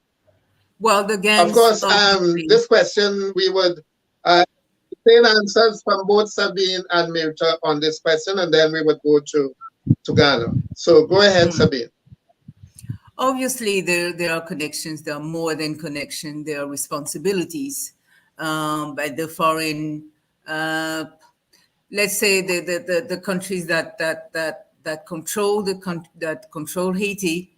Well, the gangs, of course, this question we would obtain answers from both Sabine and Mirta on this question, and then we would go to Ghana. So go ahead, Sabine. Obviously, there are connections. There are more than connection. There are responsibilities by the foreign, let's say, the countries that control Haiti,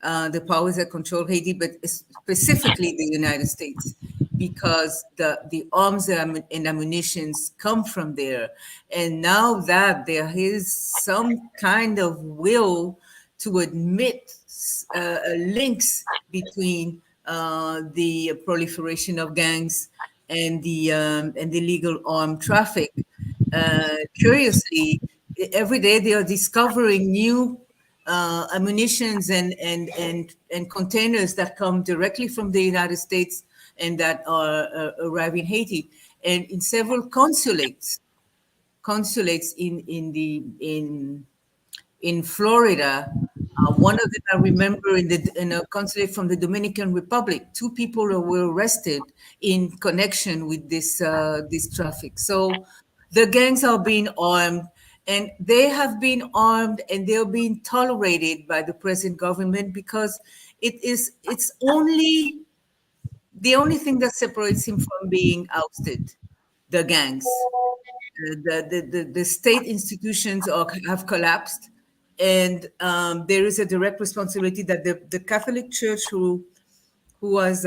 the powers that control Haiti, but specifically the United States, because the arms and ammunitions come from there. And now that there is some kind of will to admit links between the proliferation of gangs and the illegal armed traffic. Curiously, every day they are discovering new ammunitions and containers that come directly from the United States and that are arriving in Haiti, and in several consulates in Florida. One of them I remember in a consulate from the Dominican Republic. 2 people were arrested in connection with this traffic. So the gangs are being armed, and they have been armed, and they're being tolerated by the present government because it's only the only thing that separates him from being ousted. The gangs, the state institutions have collapsed. And there is a direct responsibility that the Catholic Church, who has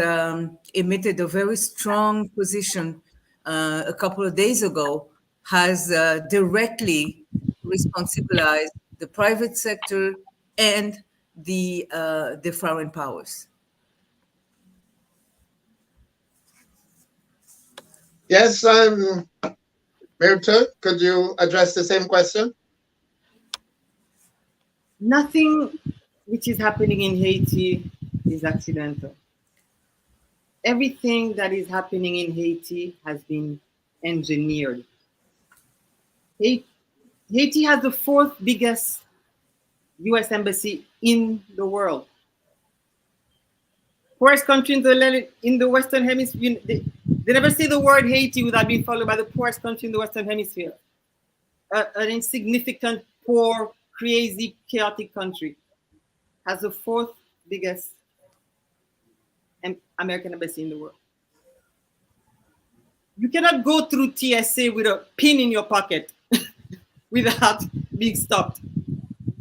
emitted a very strong position a couple of days ago, has directly responsibilized the private sector and the foreign powers. Yes, Mirta, could you address the same question? Nothing which is happening in Haiti is accidental. Everything that is happening in Haiti has been engineered. Haiti has the 4th biggest US embassy in the world. Poorest country in the Western Hemisphere. They never say the word Haiti without being followed by the poorest country in the Western Hemisphere. An insignificant, poor, crazy, chaotic country has the 4th biggest American embassy in the world. You cannot go through TSA with a pin in your pocket without being stopped,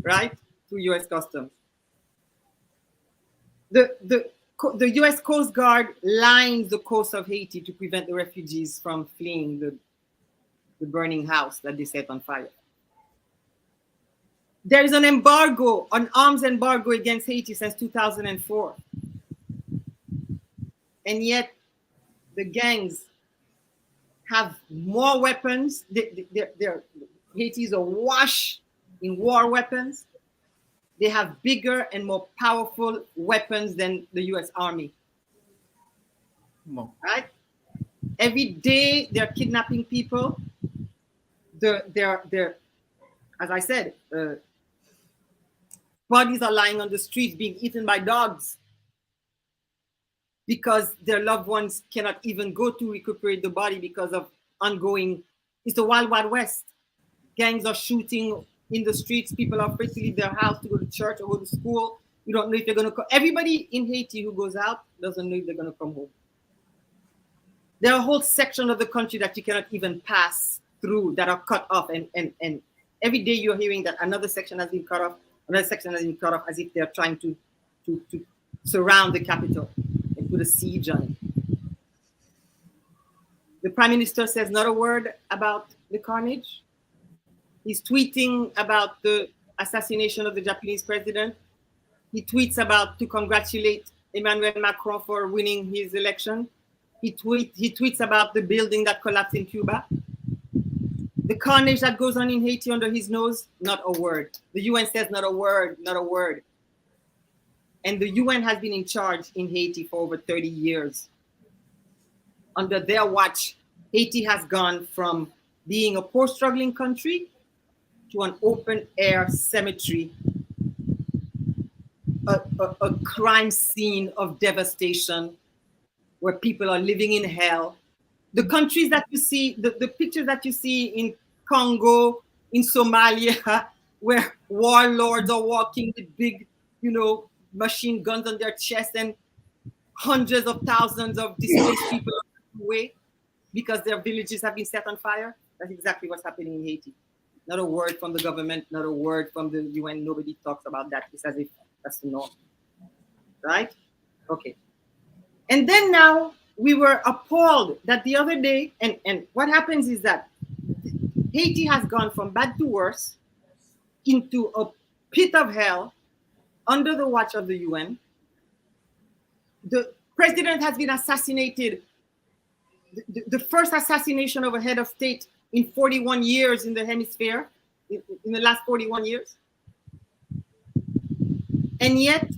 right? Through US Customs. The US Coast Guard lines the coast of Haiti to prevent the refugees from fleeing the burning house that they set on fire. There is an embargo, an arms embargo against Haiti since 2004. And yet the gangs have more weapons. Haiti is awash in war weapons. They have bigger and more powerful weapons than the US Army. Right? Every day they're kidnapping people. They're as I said, bodies are lying on the streets being eaten by dogs because their loved ones cannot even go to recuperate the body because of ongoing. It's the wild, wild west. Gangs are shooting in the streets. People are afraid to leave their house to go to church or go to school. You don't know if they're going to come. Everybody in Haiti who goes out doesn't know if they're going to come home. There are a whole section of the country that you cannot even pass through that are cut off. And every day you're hearing that another section has been cut off, another section has been cut off, as if they're trying to surround the capital and put a siege on it. The Prime Minister says not a word about the carnage. He's tweeting about the assassination of the Japanese president. He tweets about to congratulate Emmanuel Macron for winning his election. He tweets about the building that collapsed in Cuba. The carnage that goes on in Haiti under his nose, not a word. The UN says not a word, not a word. And the UN has been in charge in Haiti for over 30 years. Under their watch, Haiti has gone from being a poor struggling country to an open air cemetery, a crime scene of devastation where people are living in hell. The countries that you see, the pictures that you see in Congo, in Somalia, where warlords are walking with big, machine guns on their chest and hundreds of thousands of displaced people are away because their villages have been set on fire. That's exactly what's happening in Haiti. Not a word from the government, not a word from the UN. Nobody talks about that. It's as if that's the norm. Right? Okay. And then now we were appalled that the other day, and what happens is that Haiti has gone from bad to worse into a pit of hell under the watch of the UN. The president has been assassinated, the first assassination of a head of state in 41 years in the hemisphere, in the last 41 years. And yet,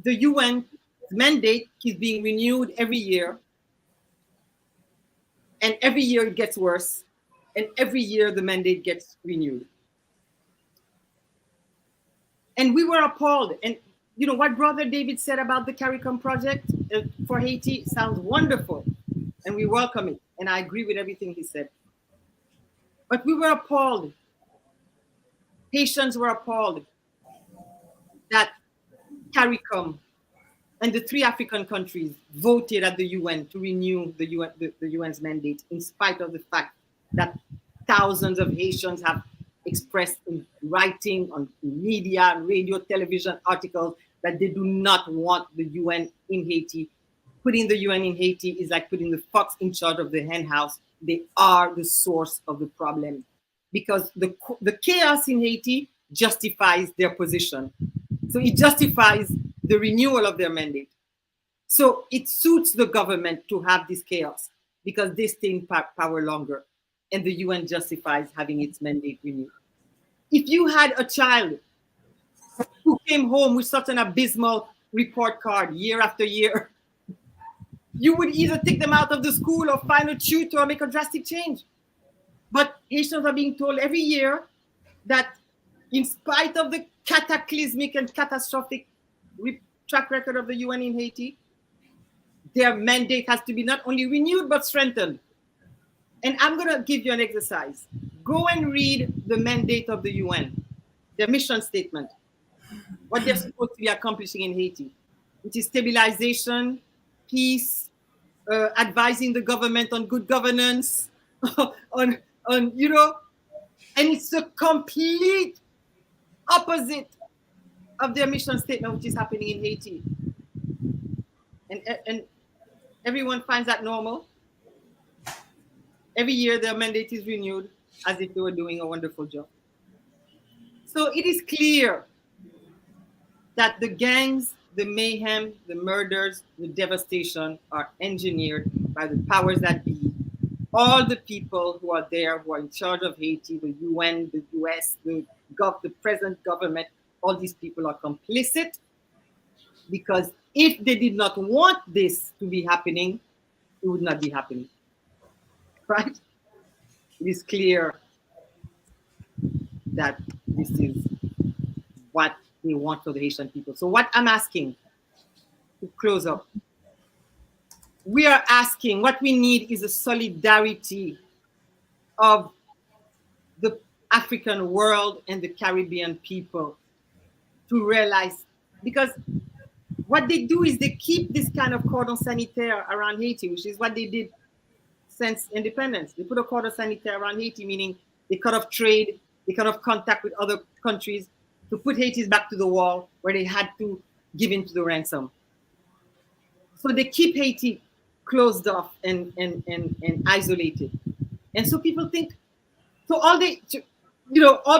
the UN mandate is being renewed every year. And every year it gets worse. And every year the mandate gets renewed. And we were appalled. And what Brother David said about the CARICOM project for Haiti sounds wonderful. And we welcome it. And I agree with everything he said. But we were appalled. Haitians were appalled that CARICOM and the 3 African countries voted at the UN to renew the UN's mandate, in spite of the fact that thousands of Haitians have expressed in writing, on media, radio, television articles that they do not want the UN in Haiti. Putting the UN in Haiti is like putting the fox in charge of the hen house. They are the source of the problem because the chaos in Haiti justifies their position. So it justifies the renewal of their mandate. So it suits the government to have this chaos because they stay in power longer, and the UN justifies having its mandate renewed. If you had a child who came home with such an abysmal report card year after year, you would either take them out of the school or find a tutor or make a drastic change. But Haitians are being told every year that in spite of the cataclysmic and catastrophic track record of the UN in Haiti, their mandate has to be not only renewed, but strengthened. And I'm going to give you an exercise. Go and read the mandate of the UN, their mission statement, what they're supposed to be accomplishing in Haiti, which is stabilization, peace, advising the government on good governance, and it's a complete opposite of their mission statement, which is happening in Haiti. And everyone finds that normal. Every year their mandate is renewed as if they were doing a wonderful job. So it is clear that the gangs, the mayhem, the murders, the devastation are engineered by the powers that be. All the people who are there, who are in charge of Haiti, the UN, the US, the present government, all these people are complicit, because if they did not want this to be happening, it would not be happening, right? It is clear that this is what they want for the Haitian people. So what I'm asking, to close up, we are asking, what we need is a solidarity of the African world and the Caribbean people to realize, because what they do is they keep this kind of cordon sanitaire around Haiti, which is what they did since independence. They put a cordon sanitaire around Haiti, meaning they cut off trade, they cut off contact with other countries to put Haiti back to the wall where they had to give in to the ransom. So they keep Haiti closed off and isolated. And so people think, so all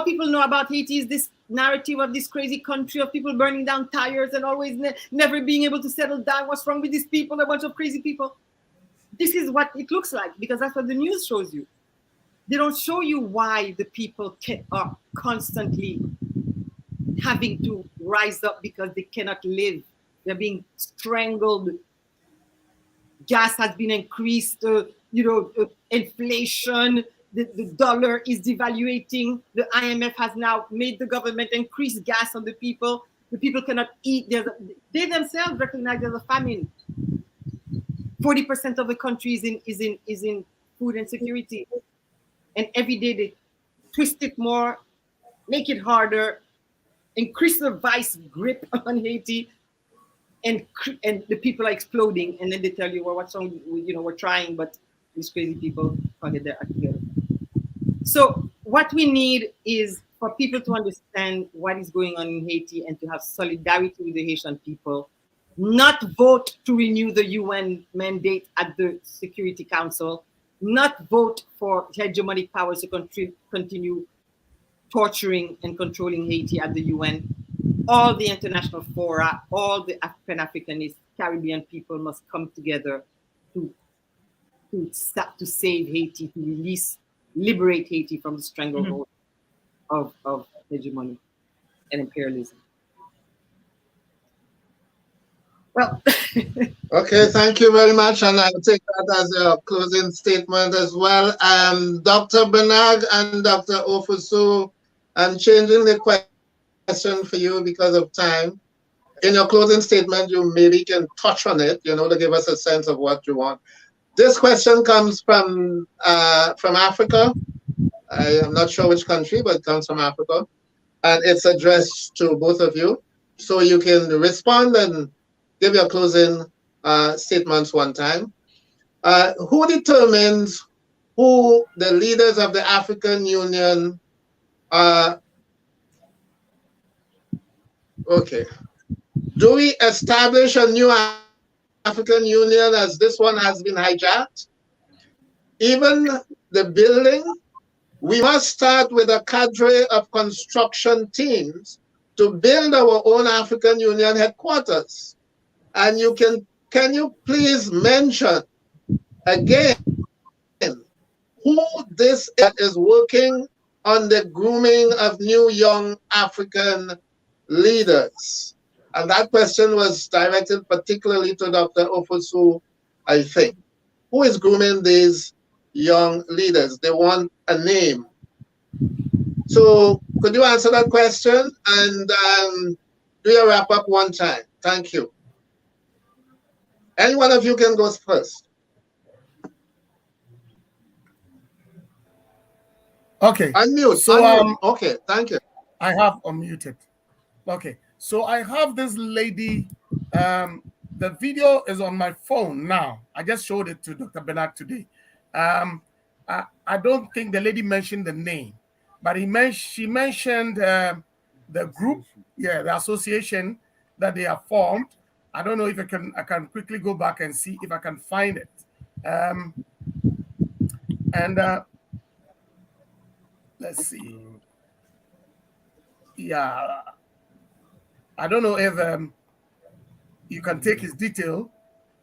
people know about Haiti is this narrative of this crazy country of people burning down tires and always never being able to settle down. What's wrong with these people? A bunch of crazy people. This is what it looks like, because that's what the news shows you. They don't show you why the people are constantly having to rise up because they cannot live. They're being strangled. Gas has been increased, inflation, the dollar is devaluating. The IMF has now made the government increase gas on the people. The people cannot eat. They themselves recognize there's a famine. 40% of the country is in food insecurity. And every day they twist it more, make it harder, increase the vice grip on Haiti, and the people are exploding. And then they tell you, well, what's wrong? We're trying, but these crazy people can't get their act together. So what we need is for people to understand what is going on in Haiti and to have solidarity with the Haitian people, not vote to renew the UN mandate at the Security Council, not vote for hegemonic powers to continue torturing and controlling Haiti at the UN. All the international fora, all the Pan-Africanist Caribbean people must come together to save Haiti, to liberate Haiti from the stranglehold of hegemony and imperialism. Well, okay, thank you very much, and I'll take that as a closing statement as well. Dr. Bernard and Dr. Ofosu, I'm changing the question for you because of time. In your closing statement, you maybe can touch on it, to give us a sense of what you want. This question comes from Africa. I am not sure which country, but it comes from Africa. And it's addressed to both of you. So you can respond and give your closing statements one time. Who determines who the leaders of the African Union are? Okay. Do we establish a new African Union as this one has been hijacked? Even the building, we must start with a cadre of construction teams to build our own African Union headquarters. And can you please mention again who this is working on the grooming of new young African leaders? And that question was directed particularly to Dr. Ofosu, I think. Who is grooming these young leaders? They want a name. So could you answer that question and do your wrap up one time? Thank you. Any one of you can go first. Okay. Unmute. So unmute. Okay, thank you. I have unmuted. Okay. So I have this lady. The video is on my phone now. I just showed it to Dr. Bernard today. I don't think the lady mentioned the name, but she mentioned the group, the association that they have formed. I don't know if I can quickly go back and see if I can find it. Let's see. yeah, I don't know if you can take his detail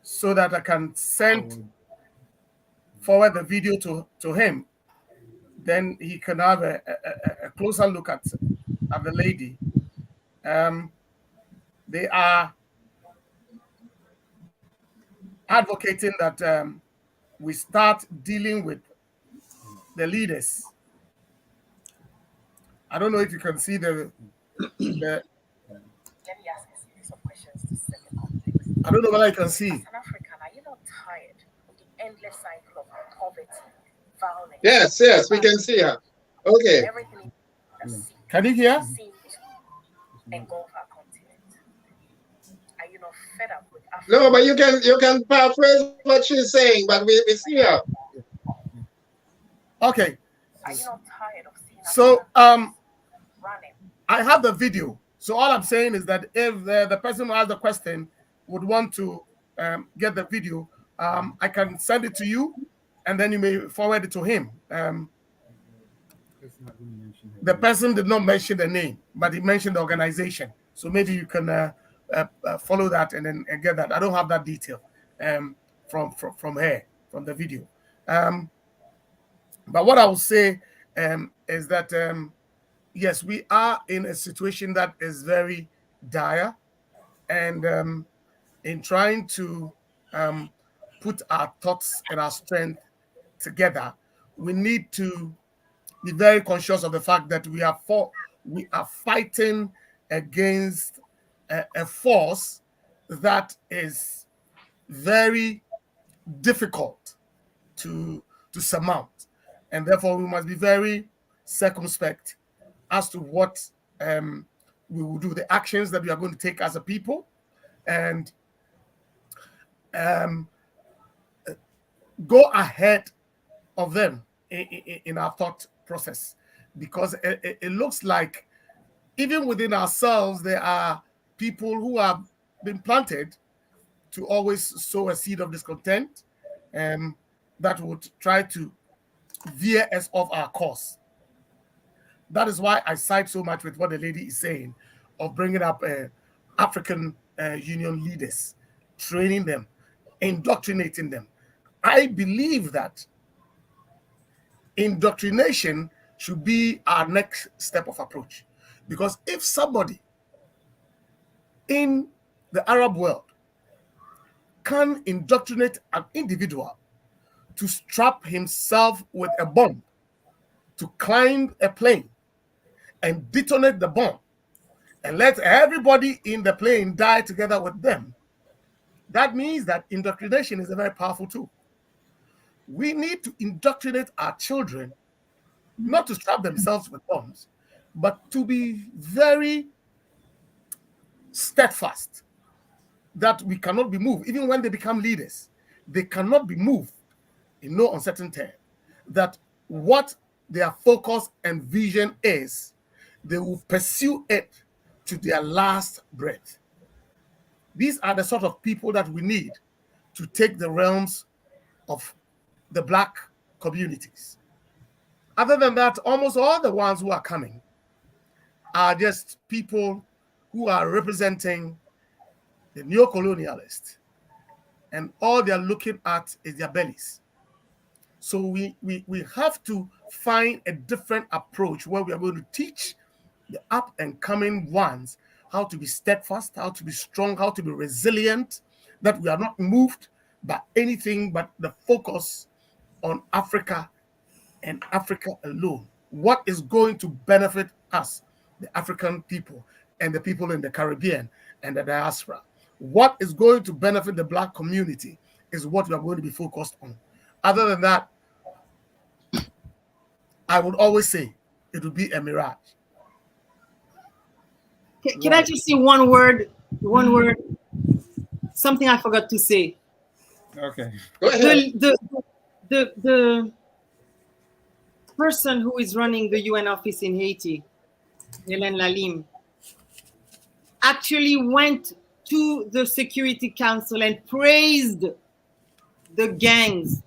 so that I can forward the video to him. Then he can have a closer look at the lady. They are advocating that we start dealing with the leaders. I don't know if you can see the Let me ask a series of questions to set the context. I don't know whether you can see. As an African, are you not tired of the endless cycle of poverty, violence? Yes, yes, we can see her. Okay. Everything Can you hear? seems to engulf our continent. Are you not fed up with Africa? No, but you can paraphrase what she's saying, but we see her. Okay. Are you not tired of seeing So Africans running? I have the video. So all I'm saying is that if the person who asked the question would want to get the video, I can send it to you, and then you may forward it to him. The person did not mention the name, but he mentioned the organization. So maybe you can follow that and then get that. I don't have that detail from her, from the video. But what I will say is that, yes, we are in a situation that is very dire. And in trying to put our thoughts and our strength together, we need to be very conscious of the fact that we are fighting against a force that is very difficult to surmount. And therefore, we must be very circumspect as to what we will do, the actions that we are going to take as a people, and go ahead of them in our thought process. Because it looks like even within ourselves, there are people who have been planted to always sow a seed of discontent that would try to veer us off our course. That is why I side so much with what the lady is saying of bringing up African Union leaders, training them, indoctrinating them. I believe that indoctrination should be our next step of approach. Because if somebody in the Arab world can indoctrinate an individual to strap himself with a bomb, to climb a plane and detonate the bomb, and let everybody in the plane die together with them, that means that indoctrination is a very powerful tool. We need to indoctrinate our children not to strap themselves with bombs, but to be very steadfast that we cannot be moved. Even when they become leaders, they cannot be moved in no uncertain term. That what their focus and vision is, they will pursue it to their last breath. These are the sort of people that we need to take the realms of the Black communities. Other than that, almost all the ones who are coming are just people who are representing the neo-colonialists, and all they're looking at is their bellies. So we have to find a different approach where we are going to teach the up and coming ones how to be steadfast, how to be strong, how to be resilient, that we are not moved by anything but the focus on Africa and Africa alone. What is going to benefit us, the African people and the people in the Caribbean and the diaspora? What is going to benefit the Black community is what we are going to be focused on. Other than that, I would always say it would be a mirage. Can I just say one word? Something I forgot to say. Okay. Go ahead. The person who is running the UN office in Haiti, Hélène Lalim, actually went to the Security Council and praised the gangs.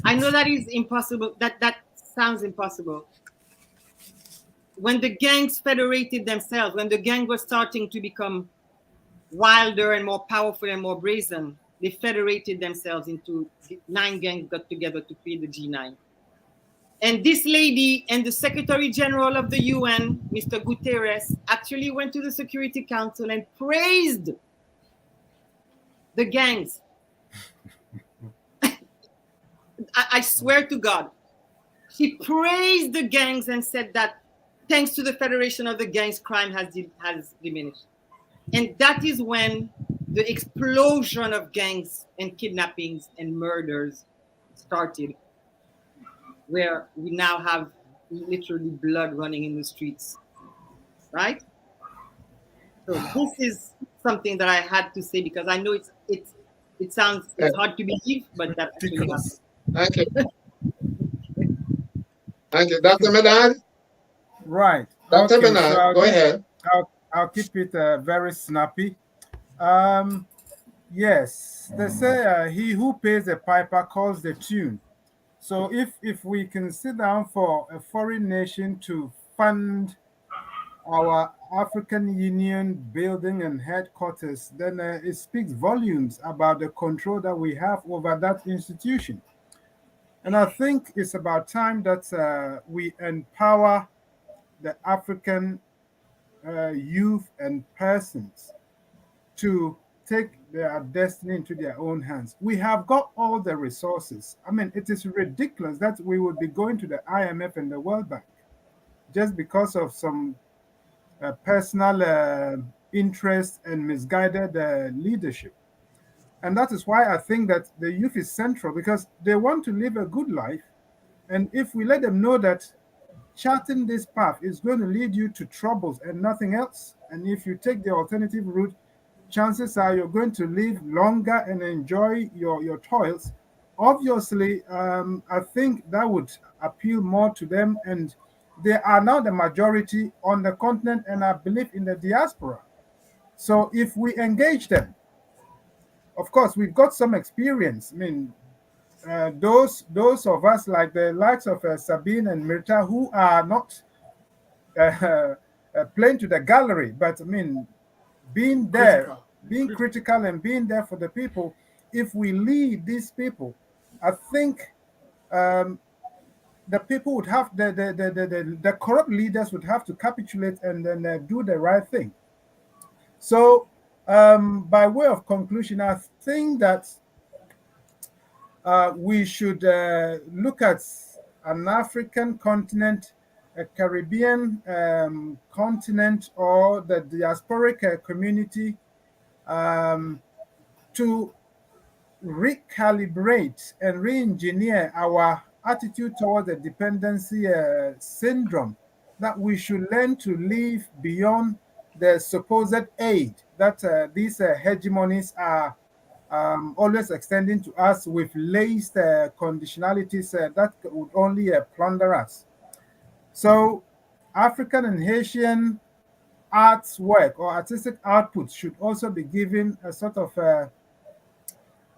I know that is impossible. That sounds impossible. when the gangs federated themselves, when the gang was starting to become wilder and more powerful and more brazen, they federated themselves into 9 gangs, got together to create the G9. And this lady and the Secretary General of the UN, Mr. Guterres, actually went to the Security Council and praised the gangs. I swear to God, she praised the gangs and said that thanks to the federation of the gangs, crime has diminished. And that is when the explosion of gangs and kidnappings and murders started, where we now have literally blood running in the streets, right? So this is something that I had to say because I know it sounds hard to believe, but that's actually happened. Thank you. Thank you. Dr. Medad? Right. Dr. Okay, Medad, so go ahead. I'll keep it very snappy. Yes, they say he who pays the piper calls the tune. So if we can sit down for a foreign nation to fund our African Union building and headquarters, then it speaks volumes about the control that we have over that institution. And I think it's about time that we empower the African youth and persons to take their destiny into their own hands. We have got all the resources. I mean, it is ridiculous that we would be going to the IMF and the World Bank just because of some personal interest and misguided leadership. And that is why I think that the youth is central, because they want to live a good life. And if we let them know that charting this path is going to lead you to troubles and nothing else, and if you take the alternative route, chances are you're going to live longer and enjoy your toils. Obviously, I think that would appeal more to them, and they are now the majority on the continent, and I believe in the diaspora. So if we engage them, of course, we've got some experience. I mean, those of us like the likes of Sabine and Mirta, who are not playing to the gallery, but I mean, being there, being critical and being there for the people. If we lead these people, I think the people would have the corrupt leaders would have to capitulate and then do the right thing. So, by way of conclusion, I think that we should look at an African continent, a Caribbean continent, or the diasporic community to recalibrate and re-engineer our attitude toward the dependency syndrome, that we should learn to live beyond the supposed aid that these hegemonies are always extending to us with laced conditionalities that would only plunder us. So African and Haitian arts work or artistic output should also be given a sort of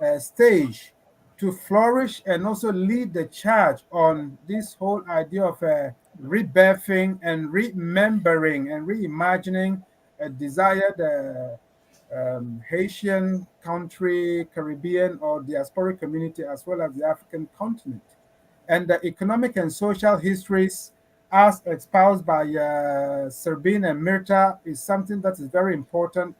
a stage to flourish and also lead the charge on this whole idea of rebirthing and remembering and reimagining a desired Haitian country, Caribbean or diasporic community, as well as the African continent. And the economic and social histories as espoused by Sabine and Mirta is something that is very important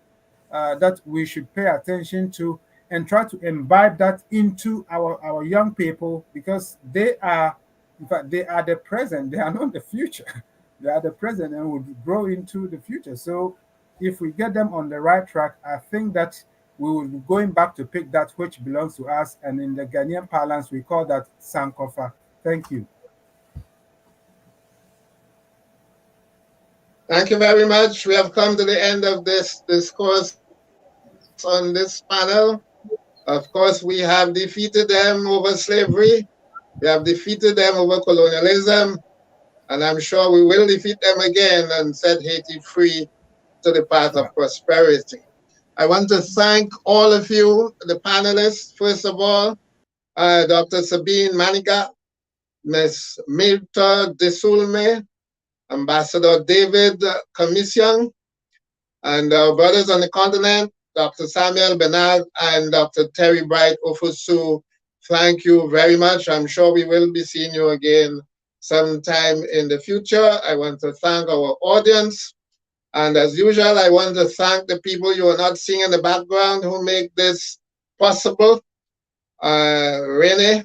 that we should pay attention to and try to imbibe that into our young people, because they are, in fact, they are the present, they are not the future. They are the present and will grow into the future. So if we get them on the right track, I think that we will be going back to pick that which belongs to us. And in the Ghanaian parlance, we call that Sankofa. Thank you. Thank you very much. We have come to the end of this discourse on this panel. Of course, we have defeated them over slavery. We have defeated them over colonialism. And I'm sure we will defeat them again and set Haiti free to the path of prosperity. I want to thank all of you, the panelists. First of all, Dr. Sabine Manigat, Ms. Milta Desulme, Ambassador David Commission, and our brothers on the continent, Dr. Samuel Benag and Dr. Terry Bright Ofosu. Thank you very much. I'm sure we will be seeing you again sometime in the future. I want to thank our audience. And as usual, I want to thank the people you are not seeing in the background who make this possible. Rene,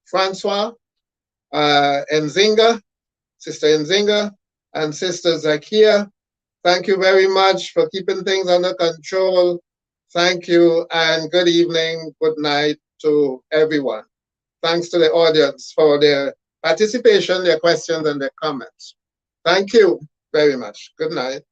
Francois, Nzinga, Sister Nzinga, and Sister Zakia. Thank you very much for keeping things under control. Thank you, and good evening, good night to everyone. Thanks to the audience for their participation, their questions, and their comments. Thank you very much. Good night.